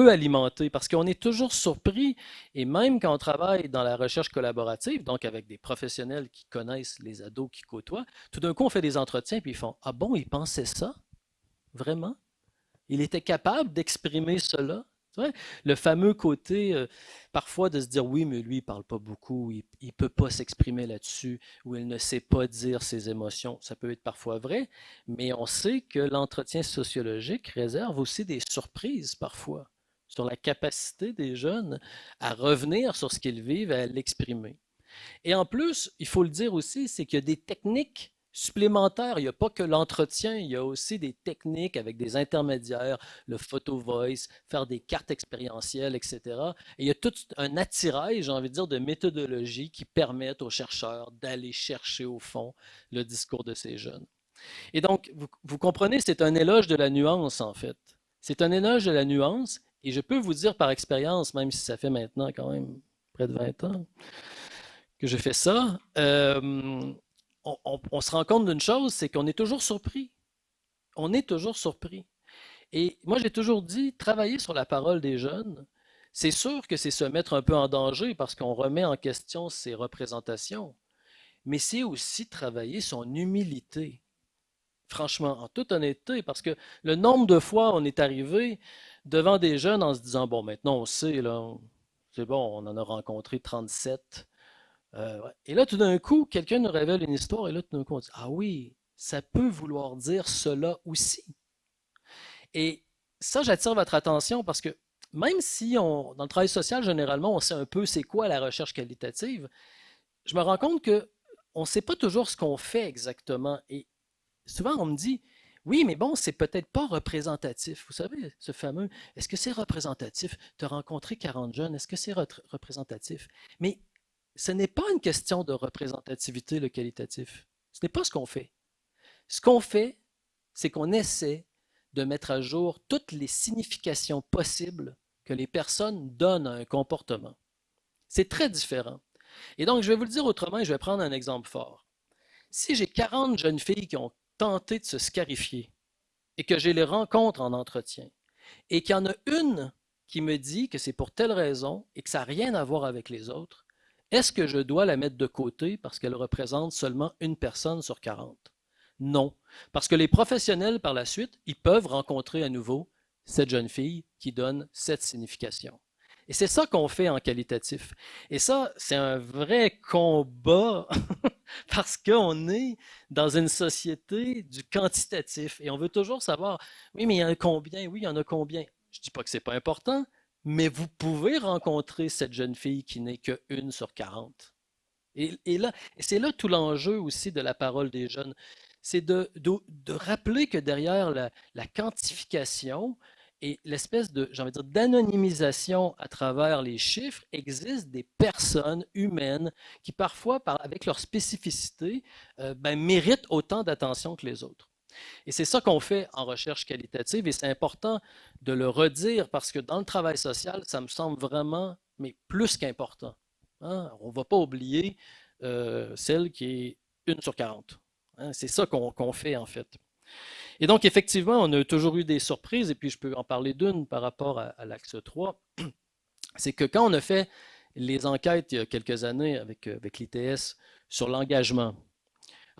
alimenter parce qu'on est toujours surpris, et même quand on travaille dans la recherche collaborative, donc avec des professionnels qui connaissent les ados qui côtoient, tout d'un coup on fait des entretiens puis ils font « Ah bon, il pensait ça? Vraiment? Il était capable d'exprimer cela? » Le fameux côté, parfois, de se dire, oui, mais lui, il ne parle pas beaucoup, il ne peut pas s'exprimer là-dessus, ou il ne sait pas dire ses émotions. Ça peut être parfois vrai, mais on sait que l'entretien sociologique réserve aussi des surprises parfois sur la capacité des jeunes à revenir sur ce qu'ils vivent, à l'exprimer. Et en plus, il faut le dire aussi, c'est qu'il y a des techniques supplémentaires. Il n'y a pas que l'entretien, il y a aussi des techniques avec des intermédiaires, le photo voice, faire des cartes expérientielles, etc. Et il y a tout un attirail, j'ai envie de dire, de méthodologies qui permettent aux chercheurs d'aller chercher au fond le discours de ces jeunes. Et donc, vous comprenez, c'est un éloge de la nuance, en fait. C'est un éloge de la nuance, et je peux vous dire par expérience, même si ça fait maintenant quand même près de 20 ans que je fais ça, on se rend compte d'une chose, c'est qu'on est toujours surpris. On est toujours surpris. Et moi, j'ai toujours dit, travailler sur la parole des jeunes, c'est sûr que c'est se mettre un peu en danger parce qu'on remet en question ses représentations, mais c'est aussi travailler son humilité. franchement, en toute honnêteté, parce que le nombre de fois on est arrivé devant des jeunes en se disant, bon, maintenant on sait, là, c'est bon, on en a rencontré 37. Ouais. Et là, tout d'un coup, quelqu'un nous révèle une histoire, et là, tout d'un coup, on dit, ah oui, ça peut vouloir dire cela aussi. Et ça, j'attire votre attention parce que même si dans le travail social, généralement, on sait un peu c'est quoi la recherche qualitative, je me rends compte que on ne sait pas toujours ce qu'on fait exactement. Et souvent, on me dit, oui, mais bon, c'est peut-être pas représentatif. Vous savez, ce fameux, est-ce que c'est représentatif? Tu as rencontré 40 jeunes, est-ce que c'est représentatif? Mais ce n'est pas une question de représentativité, le qualitatif. Ce n'est pas ce qu'on fait. Ce qu'on fait, c'est qu'on essaie de mettre à jour toutes les significations possibles que les personnes donnent à un comportement. C'est très différent. Et donc, je vais vous le dire autrement et je vais prendre un exemple fort. Si j'ai 40 jeunes filles qui ont tenté de se scarifier et que je les rencontre en entretien et qu'il y en a une qui me dit que c'est pour telle raison et que ça n'a rien à voir avec les autres, est-ce que je dois la mettre de côté parce qu'elle représente seulement une personne sur 40? Non, parce que les professionnels, par la suite, ils peuvent rencontrer à nouveau cette jeune fille qui donne cette signification. Et c'est ça qu'on fait en qualitatif. Et ça, c'est un vrai combat parce qu'on est dans une société du quantitatif et on veut toujours savoir, oui, mais il y en a combien? Oui, il y en a combien? Je ne dis pas que ce n'est pas important, mais vous pouvez rencontrer cette jeune fille qui n'est que 1 sur 40. Et c'est là tout l'enjeu aussi de la parole des jeunes. C'est de rappeler que derrière la quantification et l'espèce de, j'ai envie de dire, d'anonymisation à travers les chiffres, existent des personnes humaines qui parfois, avec leur spécificité, méritent autant d'attention que les autres. Et c'est ça qu'on fait en recherche qualitative et c'est important de le redire parce que dans le travail social, ça me semble vraiment, mais plus qu'important. Hein? On ne va pas oublier celle qui est 1 sur 40. Hein? C'est ça qu'on fait en fait. Et donc effectivement, on a toujours eu des surprises et puis je peux en parler d'une par rapport à l'axe 3. C'est que quand on a fait les enquêtes il y a quelques années avec l'ITS sur l'engagement,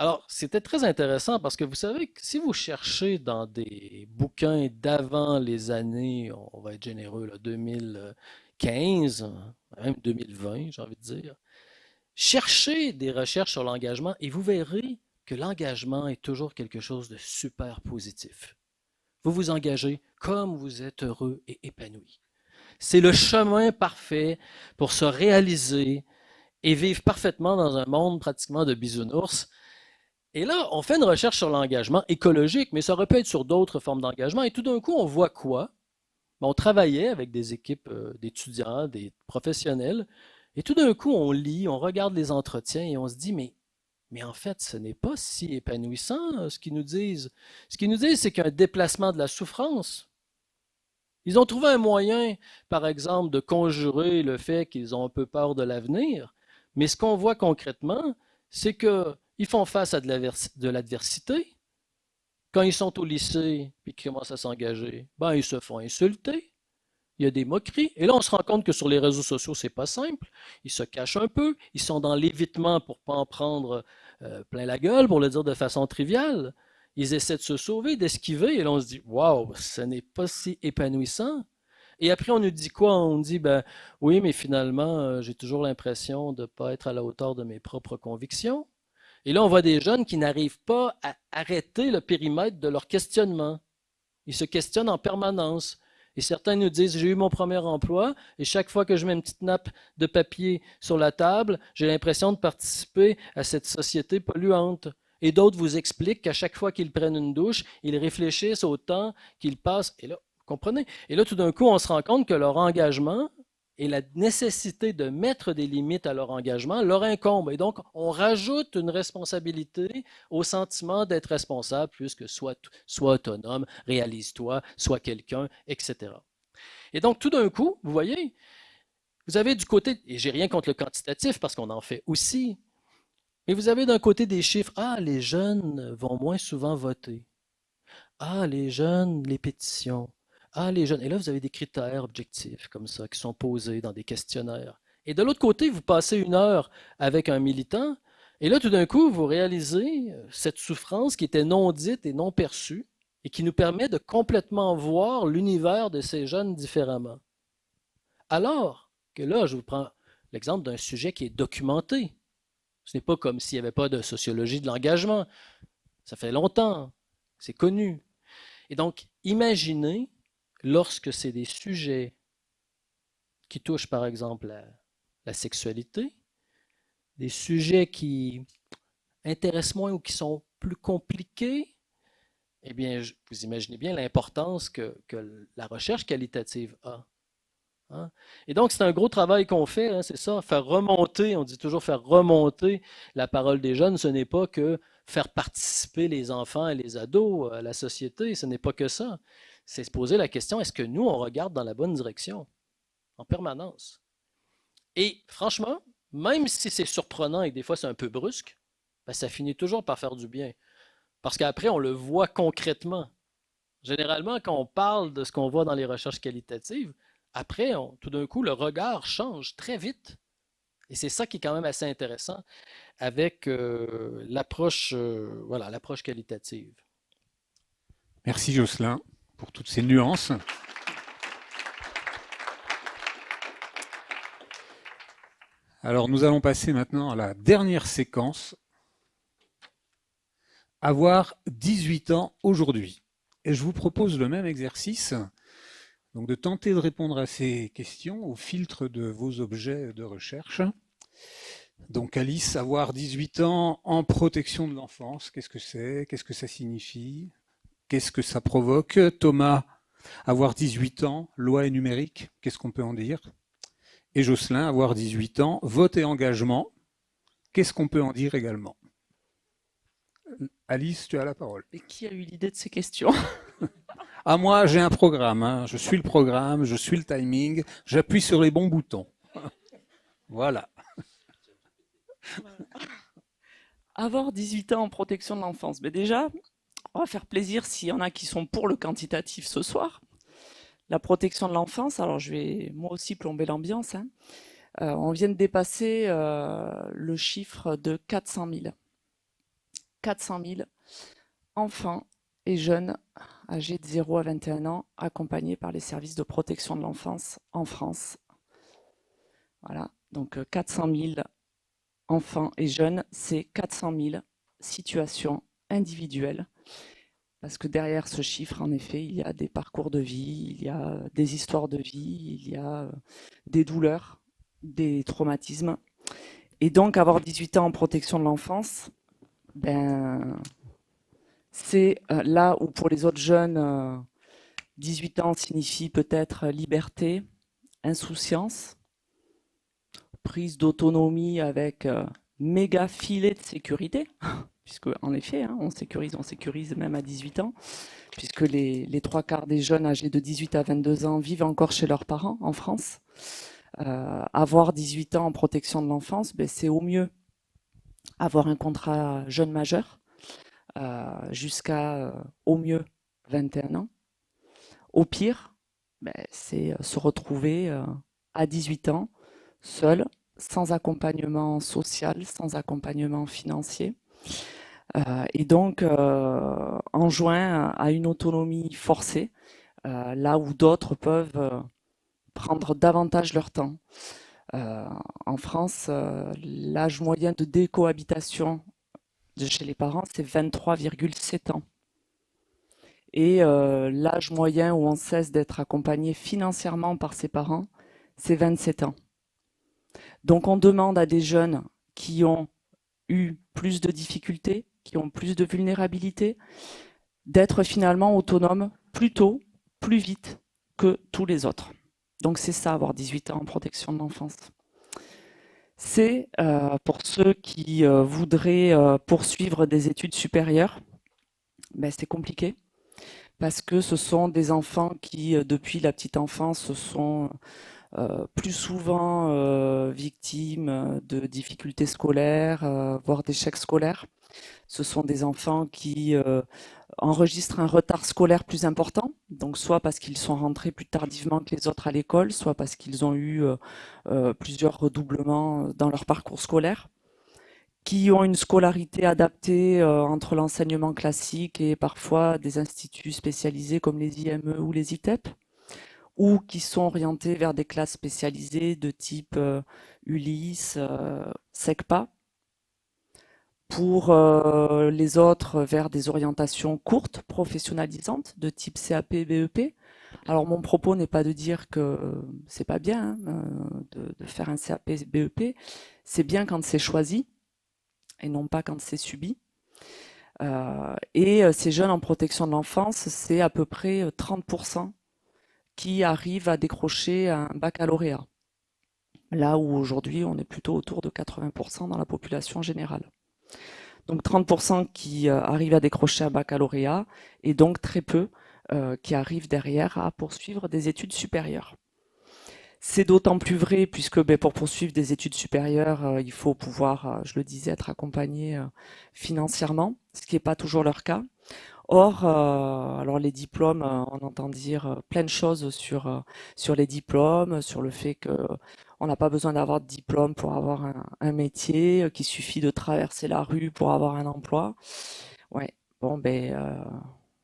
alors, c'était très intéressant parce que vous savez que si vous cherchez dans des bouquins d'avant les années, on va être généreux, là, 2015, même 2020, j'ai envie de dire, cherchez des recherches sur l'engagement et vous verrez que l'engagement est toujours quelque chose de super positif. Vous vous engagez comme vous êtes heureux et épanoui. C'est le chemin parfait pour se réaliser et vivre parfaitement dans un monde pratiquement de bisounours. Et là, on fait une recherche sur l'engagement écologique, mais ça aurait pu être sur d'autres formes d'engagement. Et tout d'un coup, on voit quoi? On travaillait avec des équipes d'étudiants, des professionnels, et tout d'un coup, on lit, on regarde les entretiens et on se dit, mais en fait, ce n'est pas si épanouissant ce qu'ils nous disent. Ce qu'ils nous disent, c'est qu'un déplacement de la souffrance. Ils ont trouvé un moyen, par exemple, de conjurer le fait qu'ils ont un peu peur de l'avenir, mais ce qu'on voit concrètement, c'est qu'ils font face à de l'adversité. Quand ils sont au lycée et qu'ils commencent à s'engager, ils se font insulter. Il y a des moqueries. Et là, on se rend compte que sur les réseaux sociaux, c'est pas simple. Ils se cachent un peu. Ils sont dans l'évitement pour pas en prendre plein la gueule, pour le dire de façon triviale. Ils essaient de se sauver, d'esquiver. Et là, on se dit, waouh, ce n'est pas si épanouissant. Et après, on nous dit quoi? On dit, oui, mais finalement, j'ai toujours l'impression de ne pas être à la hauteur de mes propres convictions. Et là, on voit des jeunes qui n'arrivent pas à arrêter le périmètre de leur questionnement. Ils se questionnent en permanence. Et certains nous disent, j'ai eu mon premier emploi et chaque fois que je mets une petite nappe de papier sur la table, j'ai l'impression de participer à cette société polluante. Et d'autres vous expliquent qu'à chaque fois qu'ils prennent une douche, ils réfléchissent au temps qu'ils passent. Et là, vous comprenez? Et là, tout d'un coup, on se rend compte que leur engagement et la nécessité de mettre des limites à leur engagement leur incombe. Et donc, on rajoute une responsabilité au sentiment d'être responsable, puisque sois autonome, réalise-toi, sois quelqu'un, etc. Et donc, tout d'un coup, vous voyez, vous avez du côté, et j'ai rien contre le quantitatif parce qu'on en fait aussi, mais vous avez d'un côté des chiffres, les jeunes vont moins souvent voter. Les jeunes, les pétitions. Les jeunes. Et là, vous avez des critères objectifs comme ça qui sont posés dans des questionnaires. Et de l'autre côté, vous passez 1 heure avec un militant Et là, tout d'un coup, vous réalisez cette souffrance qui était non dite et non perçue et qui nous permet de complètement voir l'univers de ces jeunes différemment. Alors que là, je vous prends l'exemple d'un sujet qui est documenté. Ce n'est pas comme s'il n'y avait pas de sociologie de l'engagement. Ça fait longtemps, c'est connu. Et donc, imaginez lorsque c'est des sujets qui touchent, par exemple, la sexualité, des sujets qui intéressent moins ou qui sont plus compliqués, eh bien, vous imaginez bien l'importance que la recherche qualitative a. Hein? Et donc, c'est un gros travail qu'on fait, hein, c'est ça, faire remonter, on dit toujours faire remonter la parole des jeunes, ce n'est pas que faire participer les enfants et les ados à la société, ce n'est pas que ça. C'est se poser la question, est-ce que nous, on regarde dans la bonne direction en permanence? Et franchement, même si c'est surprenant et que des fois c'est un peu brusque, ben, ça finit toujours par faire du bien. Parce qu'après, on le voit concrètement. Généralement, quand on parle de ce qu'on voit dans les recherches qualitatives, après, tout d'un coup, le regard change très vite. Et c'est ça qui est quand même assez intéressant avec l'approche voilà, l'approche qualitative. Merci Jocelyn pour toutes ces nuances. Alors nous allons passer maintenant à la dernière séquence. Avoir 18 ans aujourd'hui. Et je vous propose le même exercice, donc de tenter de répondre à ces questions au filtre de vos objets de recherche. Donc Alice, avoir 18 ans en protection de l'enfance, qu'est-ce que c'est? Qu'est-ce que ça signifie? Qu'est-ce que ça provoque? Thomas, avoir 18 ans, loi et numérique, qu'est-ce qu'on peut en dire? Et Jocelyn, avoir 18 ans, vote et engagement, qu'est-ce qu'on peut en dire également? Alice, tu as la parole. Et qui a eu l'idée de ces questions? Ah, moi, j'ai un programme, hein. Je suis le programme, je suis le timing, j'appuie sur les bons boutons. Voilà. Avoir 18 ans en protection de l'enfance. Mais déjà, on va faire plaisir s'il y en a qui sont pour le quantitatif ce soir. La protection de l'enfance, alors je vais moi aussi plomber l'ambiance. Hein. On vient de dépasser le chiffre de 400 000. 400 000 enfants et jeunes âgés de 0 à 21 ans accompagnés par les services de protection de l'enfance en France. Voilà, donc 400 000 enfants et jeunes, c'est 400 000 situations individuelles. Parce que derrière ce chiffre, en effet, il y a des parcours de vie, il y a des histoires de vie, il y a des douleurs, des traumatismes. Et donc, avoir 18 ans en protection de l'enfance, ben, c'est là où pour les autres jeunes, 18 ans signifie peut-être liberté, insouciance, prise d'autonomie avec méga filet de sécurité, puisque en effet, hein, on sécurise même à 18 ans, puisque les trois quarts des jeunes âgés de 18 à 22 ans vivent encore chez leurs parents en France. Avoir 18 ans en protection de l'enfance, ben, c'est au mieux avoir un contrat jeune majeur, jusqu'à au mieux 21 ans. Au pire, ben, c'est se retrouver à 18 ans, seul, sans accompagnement social, sans accompagnement financier. Et donc, enjoint à une autonomie forcée, là où d'autres peuvent prendre davantage leur temps. En France, l'âge moyen de décohabitation de chez les parents, c'est 23,7 ans. Et l'âge moyen où on cesse d'être accompagné financièrement par ses parents, c'est 27 ans. Donc on demande à des jeunes qui ont eu plus de difficultés, qui ont plus de vulnérabilité, d'être finalement autonomes plus tôt, plus vite que tous les autres. Donc c'est ça, avoir 18 ans en protection de l'enfance. C'est pour ceux qui voudraient poursuivre des études supérieures, ben, c'est compliqué parce que ce sont des enfants qui, depuis la petite enfance, sont plus souvent victimes de difficultés scolaires, voire d'échecs scolaires. Ce sont des enfants qui enregistrent un retard scolaire plus important, donc soit parce qu'ils sont rentrés plus tardivement que les autres à l'école, soit parce qu'ils ont eu plusieurs redoublements dans leur parcours scolaire. qui ont une scolarité adaptée entre l'enseignement classique et parfois des instituts spécialisés comme les IME ou les ITEP, ou qui sont orientés vers des classes spécialisées de type ULIS, SECPA. Pour les autres, vers des orientations courtes, professionnalisantes, de type CAP, BEP. Alors mon propos n'est pas de dire que c'est pas bien de faire un CAP, BEP. C'est bien quand c'est choisi et non pas quand c'est subi. Et ces jeunes en protection de l'enfance, c'est à peu près 30% qui arrivent à décrocher un baccalauréat. Là où aujourd'hui, on est plutôt autour de 80% dans la population générale. Donc 30% qui arrivent à décrocher un baccalauréat et donc très peu qui arrivent derrière à poursuivre des études supérieures. C'est d'autant plus vrai puisque pour poursuivre des études supérieures, il faut pouvoir, je le disais, être accompagné financièrement, ce qui n'est pas toujours leur cas. Or, alors les diplômes, on entend dire plein de choses sur les diplômes, sur le fait que on n'a pas besoin d'avoir de diplôme pour avoir un métier, qu'il suffit de traverser la rue pour avoir un emploi. Ouais, bon,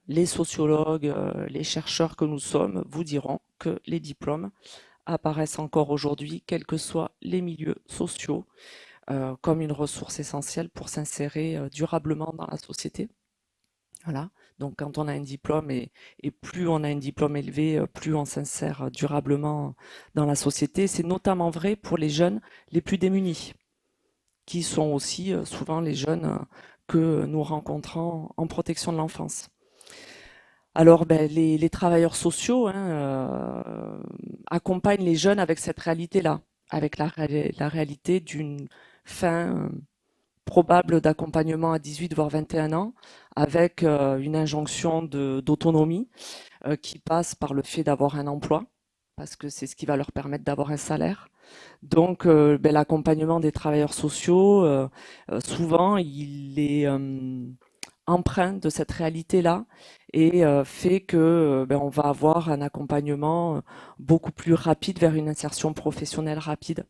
les sociologues, les chercheurs que nous sommes vous diront que les diplômes apparaissent encore aujourd'hui, quels que soient les milieux sociaux, comme une ressource essentielle pour s'insérer durablement dans la société. Voilà. Donc quand on a un diplôme et plus on a un diplôme élevé, plus on s'insère durablement dans la société. C'est notamment vrai pour les jeunes les plus démunis, qui sont aussi souvent les jeunes que nous rencontrons en protection de l'enfance. Alors les travailleurs sociaux accompagnent les jeunes avec cette réalité-là, avec la réalité d'une fin probable d'accompagnement à 18 voire 21 ans, avec une injonction d'autonomie qui passe par le fait d'avoir un emploi, parce que c'est ce qui va leur permettre d'avoir un salaire. Donc l'accompagnement des travailleurs sociaux, souvent, il est empreint de cette réalité-là et fait que on va avoir un accompagnement beaucoup plus rapide vers une insertion professionnelle rapide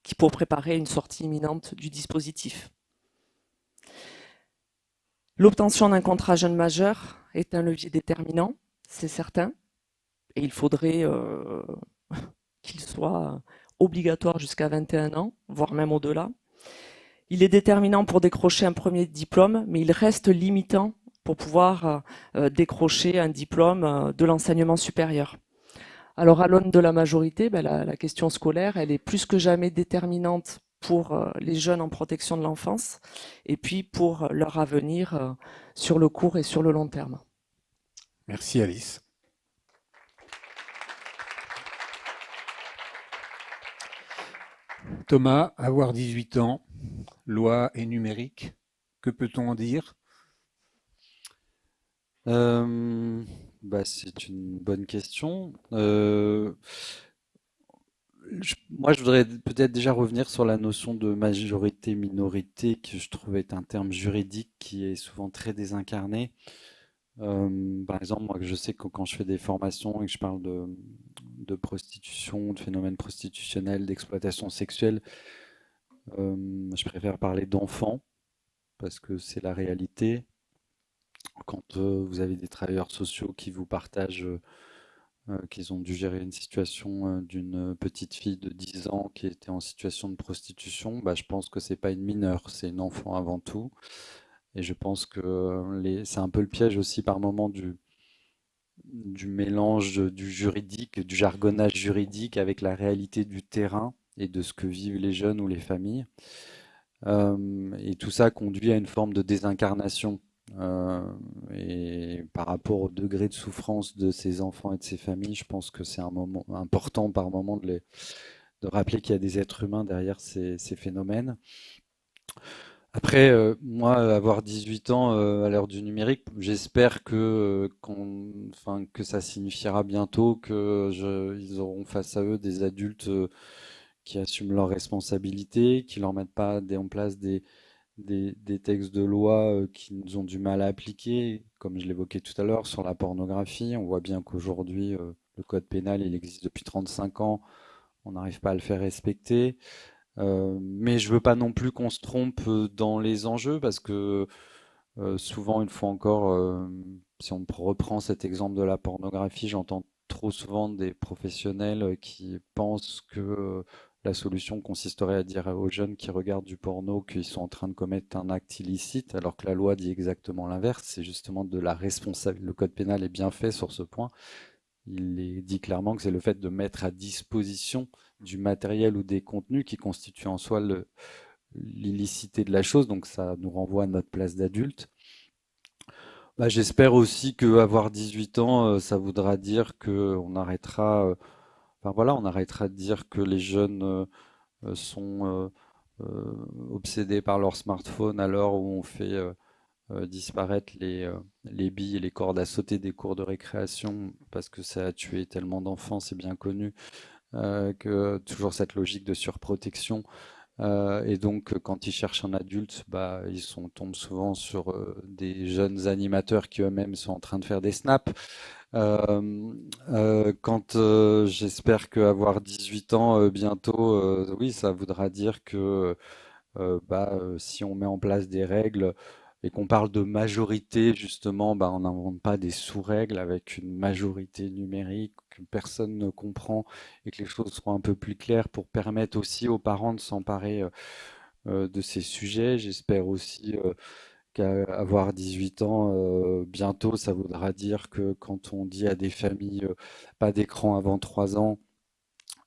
qui pour préparer une sortie imminente du dispositif. L'obtention d'un contrat jeune majeur est un levier déterminant, c'est certain, et il faudrait qu'il soit obligatoire jusqu'à 21 ans, voire même au-delà. Il est déterminant pour décrocher un premier diplôme, mais il reste limitant pour pouvoir décrocher un diplôme de l'enseignement supérieur. Alors à l'aune de la majorité, la question scolaire, elle est plus que jamais déterminante pour les jeunes en protection de l'enfance et puis pour leur avenir sur le court et sur le long terme. Merci Alice. Thomas, avoir 18 ans, loi et numérique, que peut-on en dire? C'est une bonne question. Moi, je voudrais peut-être déjà revenir sur la notion de majorité-minorité, que je trouve être un terme juridique qui est souvent très désincarné. Par exemple, moi, je sais que quand je fais des formations et que je parle de prostitution, de phénomènes prostitutionnels, d'exploitation sexuelle, je préfère parler d'enfants parce que c'est la réalité. Quand vous avez des travailleurs sociaux qui vous partagent qu'ils ont dû gérer une situation d'une petite fille de 10 ans qui était en situation de prostitution, je pense que c'est pas une mineure, c'est une enfant avant tout. Et je pense que c'est un peu le piège aussi par moment du mélange du juridique, du jargonnage juridique avec la réalité du terrain et de ce que vivent les jeunes ou les familles. Et tout ça conduit à une forme de désincarnation. Et par rapport au degré de souffrance de ces enfants et de ces familles, je pense que c'est un moment important par moment de rappeler qu'il y a des êtres humains derrière ces phénomènes. Après, moi, avoir 18 ans à l'heure du numérique, j'espère que ça signifiera bientôt qu'ils auront face à eux des adultes qui assument leurs responsabilités, qui leur mettent pas en place des textes de loi qui nous ont du mal à appliquer, comme je l'évoquais tout à l'heure sur la pornographie. On voit bien qu'aujourd'hui, le code pénal, il existe depuis 35 ans, on n'arrive pas à le faire respecter. Mais je veux pas non plus qu'on se trompe dans les enjeux parce que souvent, une fois encore, si on reprend cet exemple de la pornographie, j'entends trop souvent des professionnels qui pensent que la solution consisterait à dire aux jeunes qui regardent du porno qu'ils sont en train de commettre un acte illicite, alors que la loi dit exactement l'inverse. C'est justement de la responsabilité. Le code pénal est bien fait sur ce point. Il est dit clairement que c'est le fait de mettre à disposition du matériel ou des contenus qui constituent en soi l'illicité de la chose, donc ça nous renvoie à notre place d'adulte. Bah, j'espère aussi que avoir 18 ans, ça voudra dire que on arrêtera, enfin voilà, on arrêtera de dire que les jeunes sont obsédés par leur smartphone à l'heure où on fait disparaître les billes et les cordes à sauter des cours de récréation parce que ça a tué tellement d'enfants, c'est bien connu, que toujours cette logique de surprotection. Et donc, quand ils cherchent un adulte, bah, tombent souvent sur des jeunes animateurs qui eux-mêmes sont en train de faire des snaps. Quand j'espère qu'avoir 18 ans bientôt, oui, ça voudra dire que si on met en place des règles et qu'on parle de majorité, justement, bah, on n'invente pas des sous-règles avec une majorité numérique que personne ne comprend et que les choses seront un peu plus claires pour permettre aussi aux parents de s'emparer de ces sujets. J'espère aussi qu'avoir 18 ans bientôt, ça voudra dire que quand on dit à des familles pas d'écran avant 3 ans,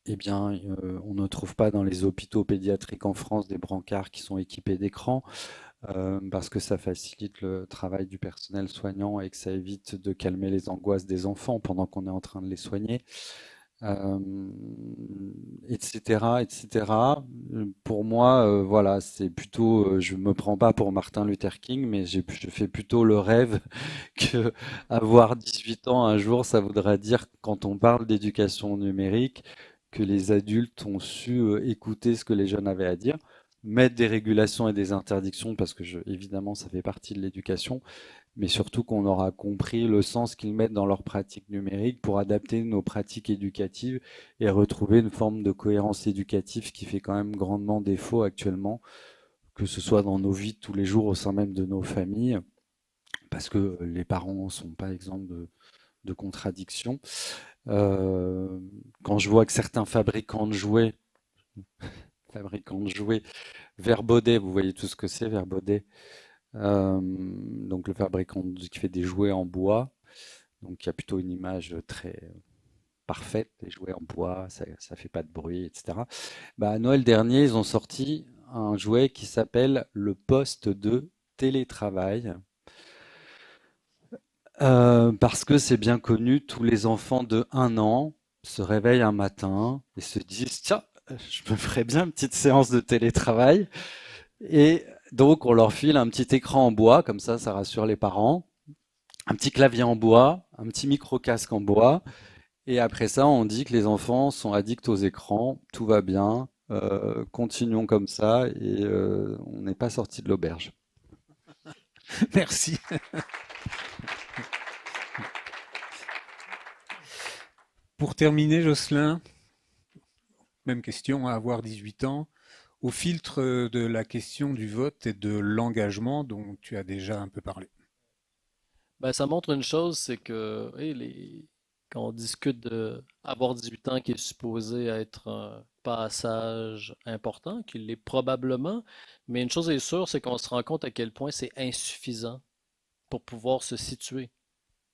eh bien, on ne trouve pas dans les hôpitaux pédiatriques en France des brancards qui sont équipés d'écrans, parce que ça facilite le travail du personnel soignant et que ça évite de calmer les angoisses des enfants pendant qu'on est en train de les soigner, euh, etc., etc. Pour moi, voilà, c'est plutôt, je me prends pas pour Martin Luther King, mais je fais plutôt le rêve que avoir 18 ans un jour, ça voudra dire, quand on parle d'éducation numérique, que les adultes ont su écouter ce que les jeunes avaient à dire, mettre des régulations et des interdictions, parce que évidemment, ça fait partie de l'éducation, mais surtout qu'on aura compris le sens qu'ils mettent dans leurs pratiques numériques pour adapter nos pratiques éducatives et retrouver une forme de cohérence éducative qui fait quand même grandement défaut actuellement, que ce soit dans nos vies de tous les jours au sein même de nos familles, parce que les parents ne sont pas exempts de contradictions. Quand je vois que certains fabricants de jouets, Verbaudet, vous voyez tout ce que c'est, Verbaudet, donc le fabricant qui fait des jouets en bois, donc il y a plutôt une image très parfaite, des jouets en bois, ça fait pas de bruit, etc. Bah, à Noël dernier, ils ont sorti un jouet qui s'appelle le poste de télétravail. Parce que c'est bien connu, tous les enfants de 1 an se réveillent un matin et se disent, tiens, je me ferais bien une petite séance de télétravail. Et donc, on leur file un petit écran en bois, comme ça rassure les parents, un petit clavier en bois, un petit micro-casque en bois. Et après ça, on dit que les enfants sont addicts aux écrans, tout va bien, continuons comme ça et on n'est pas sorti de l'auberge. Merci. Pour terminer, Jocelyn, même question, à avoir 18 ans. Au filtre de la question du vote et de l'engagement dont tu as déjà un peu parlé. Ben, ça montre une chose, c'est que quand on discute de avoir 18 ans qui est supposé être un passage important, qu'il l'est probablement, mais une chose est sûre, c'est qu'on se rend compte à quel point c'est insuffisant pour pouvoir se situer.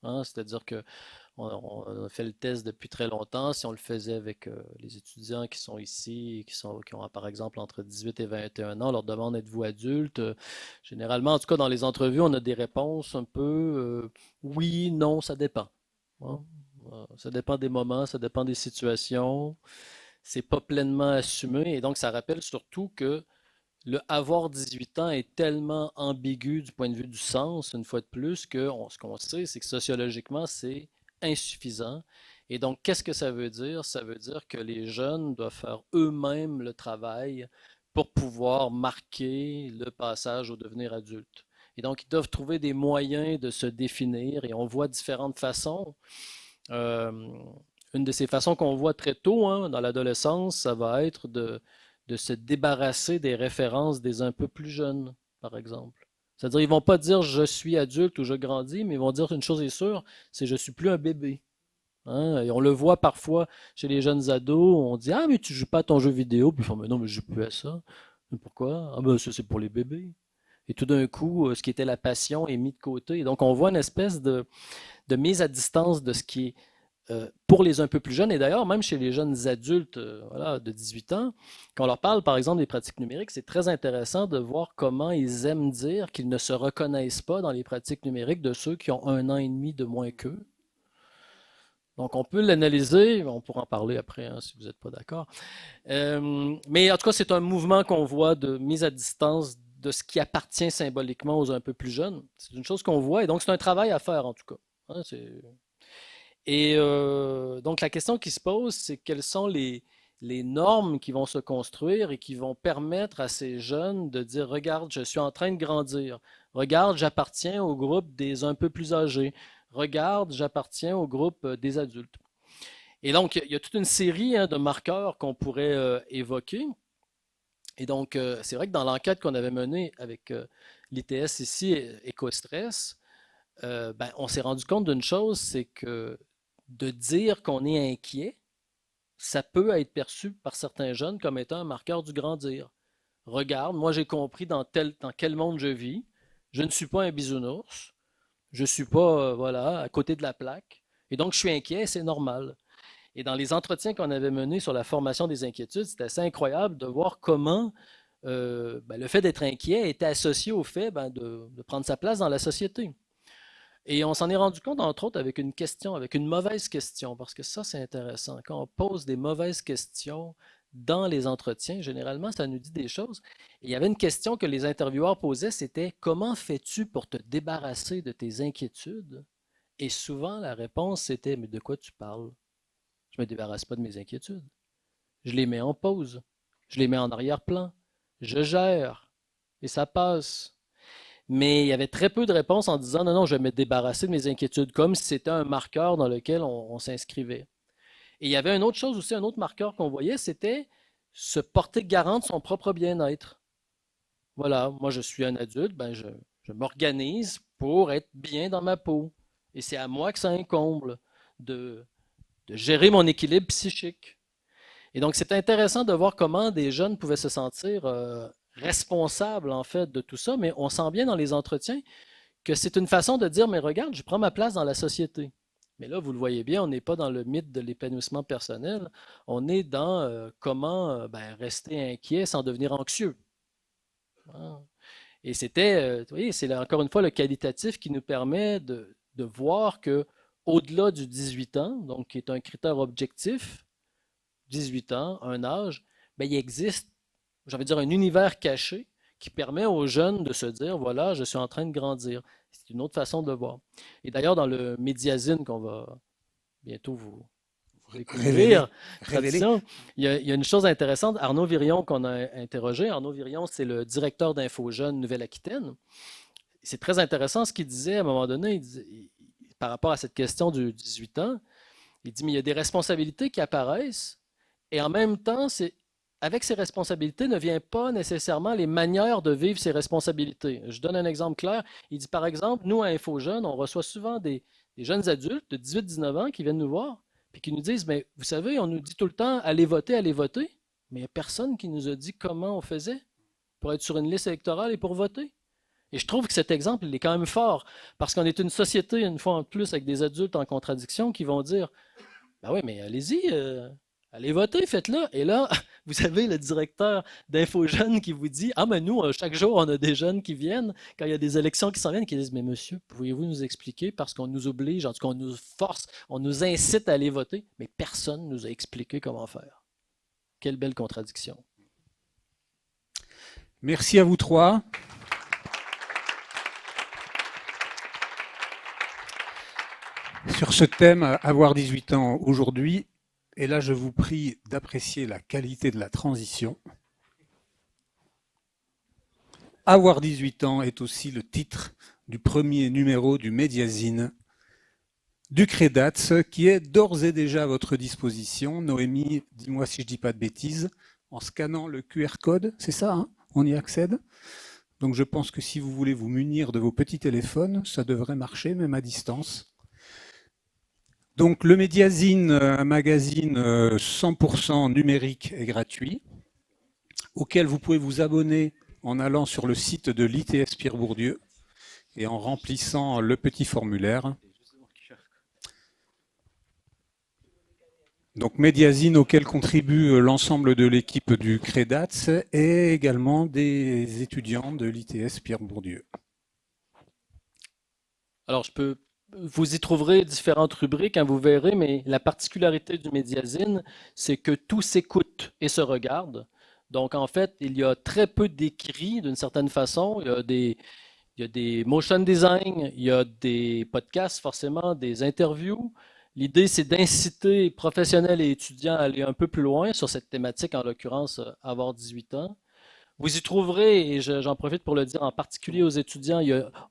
Hein. C'est-à-dire que on a fait le test depuis très longtemps. Si on le faisait avec les étudiants qui sont ici, qui ont par exemple entre 18 et 21 ans, on leur demande êtes-vous adulte? Généralement, en tout cas dans les entrevues, on a des réponses un peu oui, non, ça dépend. Hein. Ça dépend des moments, ça dépend des situations. C'est pas pleinement assumé et donc ça rappelle surtout que le avoir 18 ans est tellement ambigu du point de vue du sens, une fois de plus, que ce qu'on sait, c'est que sociologiquement, c'est insuffisant. Et donc, qu'est-ce que ça veut dire? Ça veut dire que les jeunes doivent faire eux-mêmes le travail pour pouvoir marquer le passage au devenir adulte. Et donc, ils doivent trouver des moyens de se définir et on voit différentes façons. Euh, une de ces façons qu'on voit très tôt hein, dans l'adolescence, ça va être de se débarrasser des références des un peu plus jeunes, par exemple. C'est-à-dire, ils vont pas dire je suis adulte ou je grandis, mais ils vont dire une chose est sûre, c'est je suis plus un bébé. Hein? Et on le voit parfois chez les jeunes ados, on dit ah mais tu joues pas à ton jeu vidéo, puis ils font mais non mais je joue plus à ça. Mais pourquoi? Ah ben ça c'est pour les bébés. Et tout d'un coup, ce qui était la passion est mis de côté. Et donc on voit une espèce de mise à distance de ce qui est pour les un peu plus jeunes, et d'ailleurs, même chez les jeunes adultes voilà, de 18 ans, quand on leur parle, par exemple, des pratiques numériques, c'est très intéressant de voir comment ils aiment dire qu'ils ne se reconnaissent pas dans les pratiques numériques de ceux qui ont 1 an et demi de moins qu'eux. Donc, on peut l'analyser, on pourra en parler après hein, si vous n'êtes pas d'accord. Mais en tout cas, c'est un mouvement qu'on voit de mise à distance de ce qui appartient symboliquement aux un peu plus jeunes. C'est une chose qu'on voit, et donc c'est un travail à faire en tout cas. Hein, et donc la question qui se pose, c'est quelles sont les normes qui vont se construire et qui vont permettre à ces jeunes de dire, regarde, je suis en train de grandir. Regarde, j'appartiens au groupe des un peu plus âgés. Regarde, j'appartiens au groupe des adultes. Et donc, il y a toute une série hein, de marqueurs qu'on pourrait évoquer. Et donc, c'est vrai que dans l'enquête qu'on avait menée avec l'ITS ici, EcoStress, ben, on s'est rendu compte d'une chose, c'est que de dire qu'on est inquiet, ça peut être perçu par certains jeunes comme étant un marqueur du grandir. Regarde, moi j'ai compris dans quel monde je vis. Je ne suis pas un bisounours. Je ne suis pas voilà, à côté de la plaque. Et donc je suis inquiet, c'est normal. Et dans les entretiens qu'on avait menés sur la formation des inquiétudes, c'était assez incroyable de voir comment ben, le fait d'être inquiet était associé au fait ben, de prendre sa place dans la société. Et on s'en est rendu compte, entre autres, avec une question, avec une mauvaise question, parce que ça, c'est intéressant. Quand on pose des mauvaises questions dans les entretiens, généralement, ça nous dit des choses. Et il y avait une question que les intervieweurs posaient, c'était « Comment fais-tu pour te débarrasser de tes inquiétudes? » Et souvent, la réponse, c'était « Mais de quoi tu parles? Je ne me débarrasse pas de mes inquiétudes. Je les mets en pause. Je les mets en arrière-plan. Je gère. Et ça passe. » Mais il y avait très peu de réponses en disant « Non, non, je vais me débarrasser de mes inquiétudes », comme si c'était un marqueur dans lequel on s'inscrivait. Et il y avait une autre chose aussi, un autre marqueur qu'on voyait, c'était se porter garant de son propre bien-être. Voilà, moi je suis un adulte, ben je m'organise pour être bien dans ma peau. Et c'est à moi que ça incombe de gérer mon équilibre psychique. Et donc c'est intéressant de voir comment des jeunes pouvaient se sentir responsables en fait de tout ça, mais on sent bien dans les entretiens que c'est une façon de dire, mais regarde, je prends ma place dans la société. Mais là, vous le voyez bien, on n'est pas dans le mythe de l'épanouissement personnel, on est dans comment ben, rester inquiet sans devenir anxieux. Hein? Et c'était, vous voyez, c'est encore une fois le qualitatif qui nous permet de voir que au-delà du 18 ans, donc qui est un critère objectif, 18 ans, un âge, ben, il existe, j'ai envie de dire, un univers caché qui permet aux jeunes de se dire, voilà, je suis en train de grandir. C'est une autre façon de le voir. Et d'ailleurs, dans le Médiazine qu'on va bientôt vous découvrir, tradition, il y a une chose intéressante. Arnaud Virion qu'on a interrogé. Arnaud Virion, c'est le directeur d'Info Jeunes Nouvelle-Aquitaine. C'est très intéressant ce qu'il disait à un moment donné, par rapport à cette question du 18 ans. Il dit, mais il y a des responsabilités qui apparaissent et en même temps, avec ces responsabilités ne vient pas nécessairement les manières de vivre ces responsabilités. Je donne un exemple clair. Il dit, par exemple, nous, à Info Jeunes, on reçoit souvent des jeunes adultes de 18-19 ans qui viennent nous voir et qui nous disent, mais vous savez, on nous dit tout le temps, allez voter, mais il n'y a personne qui nous a dit comment on faisait pour être sur une liste électorale et pour voter. Et je trouve que cet exemple, il est quand même fort, parce qu'on est une société, une fois en plus, avec des adultes en contradiction qui vont dire, ben oui, mais allez-y, allez voter, faites-le. Et là, vous avez le directeur d'Info Jeunes qui vous dit, ah, mais nous, chaque jour, on a des jeunes qui viennent, quand il y a des élections qui s'en viennent, qui disent, mais monsieur, pourriez-vous nous expliquer, parce qu'on nous oblige, en tout cas, on nous force, on nous incite à aller voter, mais personne ne nous a expliqué comment faire. Quelle belle contradiction. Merci à vous trois. Sur ce thème, avoir 18 ans aujourd'hui, et là je vous prie d'apprécier la qualité de la transition. Avoir 18 ans est aussi le titre du premier numéro du Médiazine du CREDATS, qui est d'ores et déjà à votre disposition. Noémie, dis-moi si je ne dis pas de bêtises, en scannant le QR code, c'est ça, hein, on y accède. Donc je pense que si vous voulez vous munir de vos petits téléphones, ça devrait marcher, même à distance. Donc le Médiazine, un magazine 100% numérique et gratuit, auquel vous pouvez vous abonner en allant sur le site de l'ITS Pierre Bourdieu et en remplissant le petit formulaire. Donc Médiazine auquel contribue l'ensemble de l'équipe du CREDATS et également des étudiants de l'ITS Pierre Bourdieu. Alors, vous y trouverez différentes rubriques, hein, vous verrez, mais la particularité du Médiazine, c'est que tout s'écoute et se regarde. Donc, en fait, il y a très peu d'écrits d'une certaine façon. Il y a des motion design, il y a des podcasts, forcément, des interviews. L'idée, c'est d'inciter professionnels et étudiants à aller un peu plus loin sur cette thématique, en l'occurrence, avoir 18 ans. Vous y trouverez, et j'en profite pour le dire en particulier aux étudiants,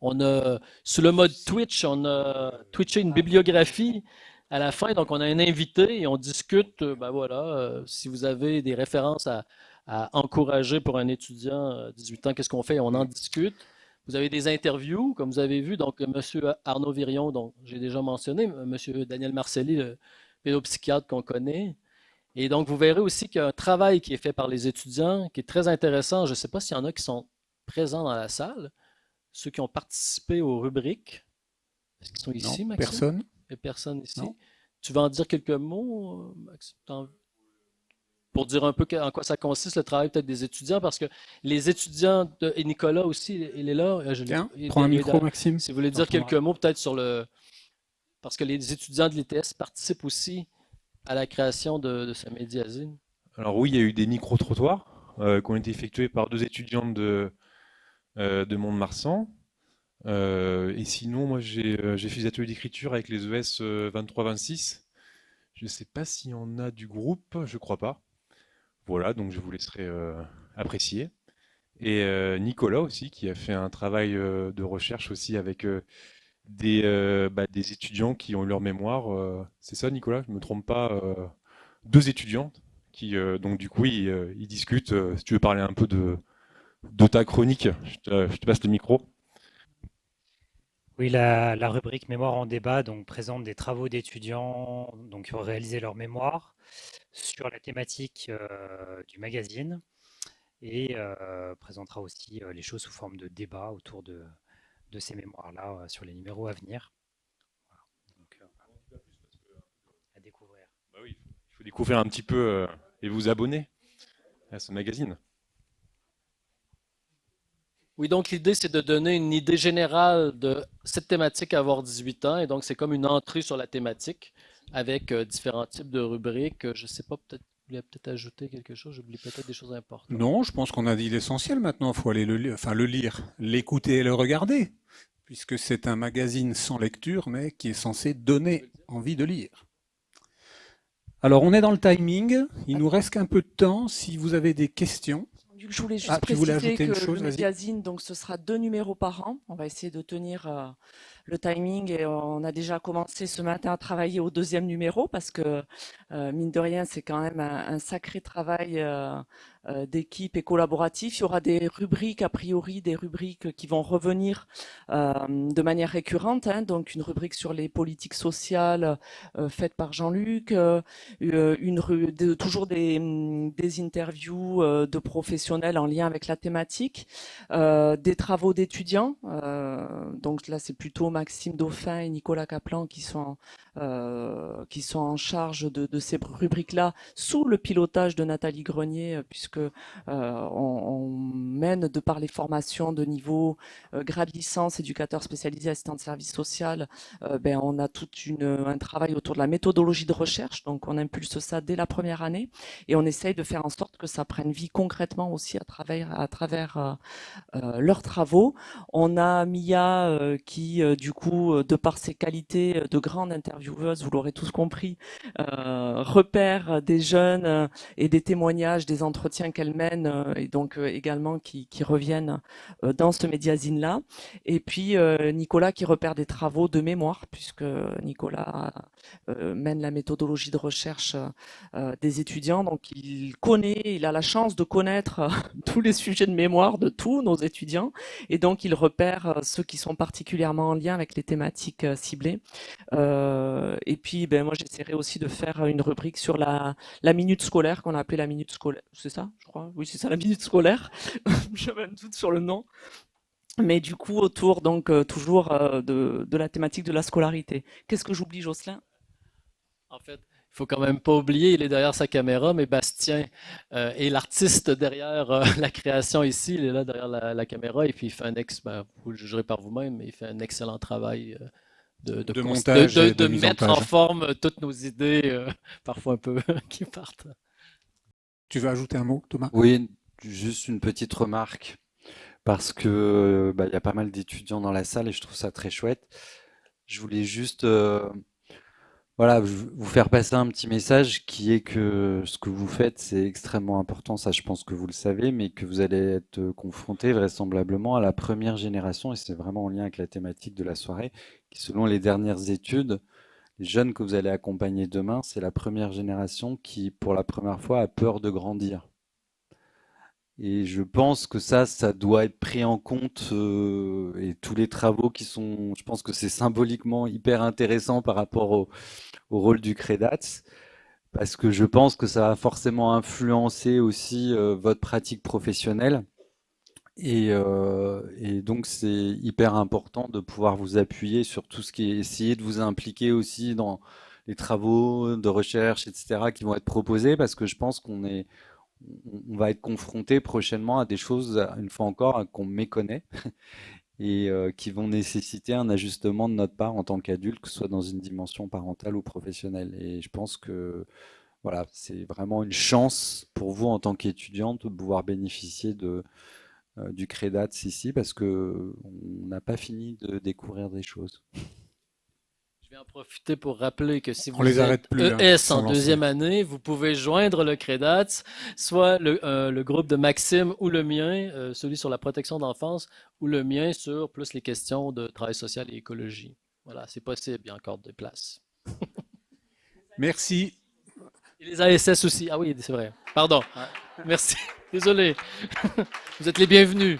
on a, sous le mode Twitch, on a twitché une bibliographie à la fin, donc on a un invité et on discute, ben voilà, si vous avez des références à encourager pour un étudiant 18 ans, qu'est-ce qu'on fait? On en discute. Vous avez des interviews, comme vous avez vu, donc M. Arnaud Virion, dont j'ai déjà mentionné, M. Daniel Marcelli, le pédopsychiatre qu'on connaît. Et donc, vous verrez aussi qu'il y a un travail qui est fait par les étudiants qui est très intéressant. Je ne sais pas s'il y en a qui sont présents dans la salle, ceux qui ont participé aux rubriques. Est-ce qu'ils sont ici, Non, Maxime? personne. Il n'y a personne ici. Non. Tu vas en dire quelques mots, Maxime, pour dire un peu en quoi ça consiste le travail peut-être des étudiants, parce que les étudiants, et Nicolas aussi, il est là. Tiens, prends un micro, Maxime. Si vous voulez dire quelques mots peut-être sur le... Parce que les étudiants de l'ITS participent aussi à la création de ce Médiazine. Alors oui, il y a eu des micro-trottoirs qui ont été effectués par 2 étudiantes de Mont-de-Marsan. Et sinon, moi j'ai fait des ateliers d'écriture avec les ES 23-26. Je ne sais pas s'il y en a du groupe, je crois pas. Voilà, donc je vous laisserai apprécier. Et Nicolas aussi, qui a fait un travail de recherche aussi avec des étudiants qui ont eu leur mémoire. C'est ça, Nicolas? Je ne me trompe pas. 2 étudiantes qui, donc du coup, ils discutent. Si tu veux parler un peu de ta chronique, je te passe le micro. Oui, la rubrique Mémoire en débat donc, présente des travaux d'étudiants donc, qui ont réalisé leur mémoire sur la thématique du magazine et présentera aussi les choses sous forme de débat autour de ces mémoires-là sur les numéros à venir. Voilà. Donc, à découvrir. Bah oui, il faut découvrir un petit peu et vous abonner à ce magazine. Oui, donc l'idée, c'est de donner une idée générale de cette thématique à avoir 18 ans. Et donc, c'est comme une entrée sur la thématique avec différents types de rubriques. Je ne sais pas, peut-être, vous voulez peut-être ajouter quelque chose. J'oublie peut-être des choses importantes. Non, je pense qu'on a dit l'essentiel maintenant. Il faut aller le lire, l'écouter et le regarder, puisque c'est un magazine sans lecture, mais qui est censé donner envie de lire. Alors, on est dans le timing. Il nous reste qu'un peu de temps. Si vous avez des questions. Je voulais juste tu voulais préciser ajouter que une chose, le vas-y. magazine, donc ce sera 2 numéros par an. On va essayer de tenir le timing et on a déjà commencé ce matin à travailler au 2e numéro parce que mine de rien, c'est quand même un sacré travail d'équipe et collaboratif. Il y aura des rubriques, a priori, des rubriques qui vont revenir de manière récurrente. Hein, donc une rubrique sur les politiques sociales faite par Jean-Luc, toujours des interviews de professionnels en lien avec la thématique, des travaux d'étudiants. Donc là, c'est plutôt Maxime Dauphin et Nicolas Kaplan qui sont en charge de ces rubriques-là sous le pilotage de Nathalie Grenier, puisque on mène de par les formations de niveau grade licence, éducateur spécialisé, assistant de service social, on a tout un travail autour de la méthodologie de recherche, donc on impulse ça dès la première année et on essaye de faire en sorte que ça prenne vie concrètement aussi à travers leurs travaux. On a Mia qui, du coup, de par ses qualités de grande intervieweuse, vous l'aurez tous compris, repère des jeunes et des témoignages, des entretiens d'entretien qu'elle mène et donc également qui reviennent dans ce médiazine-là. Et puis Nicolas qui repère des travaux de mémoire, puisque Nicolas mène la méthodologie de recherche des étudiants. Donc il a la chance de connaître tous les sujets de mémoire de tous nos étudiants. Et donc il repère ceux qui sont particulièrement en lien avec les thématiques ciblées. Et puis moi j'essaierai aussi de faire une rubrique sur la minute scolaire qu'on a appelée la minute scolaire. C'est ça, je crois? Oui, c'est ça, la minute scolaire. J'avais un doute sur le nom. Mais du coup, autour donc toujours de la thématique de la scolarité. Qu'est-ce que j'oublie, Jocelyn? En fait, il faut quand même pas oublier, il est derrière sa caméra, mais Bastien est l'artiste derrière la création ici. Il est là derrière la caméra et puis il fait vous le jugerez par vous-même, mais il fait un excellent travail de montage et de mise en mettre en page. forme toutes nos idées, parfois un peu qui partent. Tu veux ajouter un mot, Thomas? Oui, juste une petite remarque, parce que il y a pas mal d'étudiants dans la salle et je trouve ça très chouette. Je voulais juste voilà, vous faire passer un petit message qui est que ce que vous faites, c'est extrêmement important, ça je pense que vous le savez, mais que vous allez être confronté vraisemblablement à la première génération, et c'est vraiment en lien avec la thématique de la soirée, qui selon les dernières études, les jeunes que vous allez accompagner demain, c'est la première génération qui, pour la première fois, a peur de grandir. Et je pense que ça doit être pris en compte, et tous les travaux qui sont, je pense que c'est symboliquement hyper intéressant par rapport au rôle du CREDATS, parce que je pense que ça va forcément influencer aussi votre pratique professionnelle. Et donc c'est hyper important de pouvoir vous appuyer sur tout ce qui est essayer de vous impliquer aussi dans les travaux de recherche, etc., qui vont être proposés, parce que je pense on va être confronté prochainement à des choses, une fois encore, qu'on méconnaît et qui vont nécessiter un ajustement de notre part en tant qu'adulte, que ce soit dans une dimension parentale ou professionnelle. Et je pense que voilà, c'est vraiment une chance pour vous en tant qu'étudiante de pouvoir bénéficier du CREDATS ici, parce que on n'a pas fini de découvrir des choses. Je vais en profiter pour rappeler que si On vous les arrête êtes plus, hein, ES ils sont en lancés. deuxième année, vous pouvez joindre le CREDATS, soit le groupe de Maxime ou le mien, celui sur la protection d'enfance, ou le mien sur plus les questions de travail social et écologie. Voilà, c'est possible, il y a encore des places. Merci. Et les ASS aussi. Ah oui, c'est vrai. Pardon. Merci. Désolé. Vous êtes les bienvenus.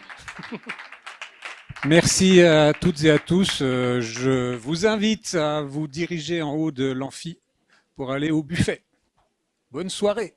Merci à toutes et à tous. Je vous invite à vous diriger en haut de l'amphi pour aller au buffet. Bonne soirée.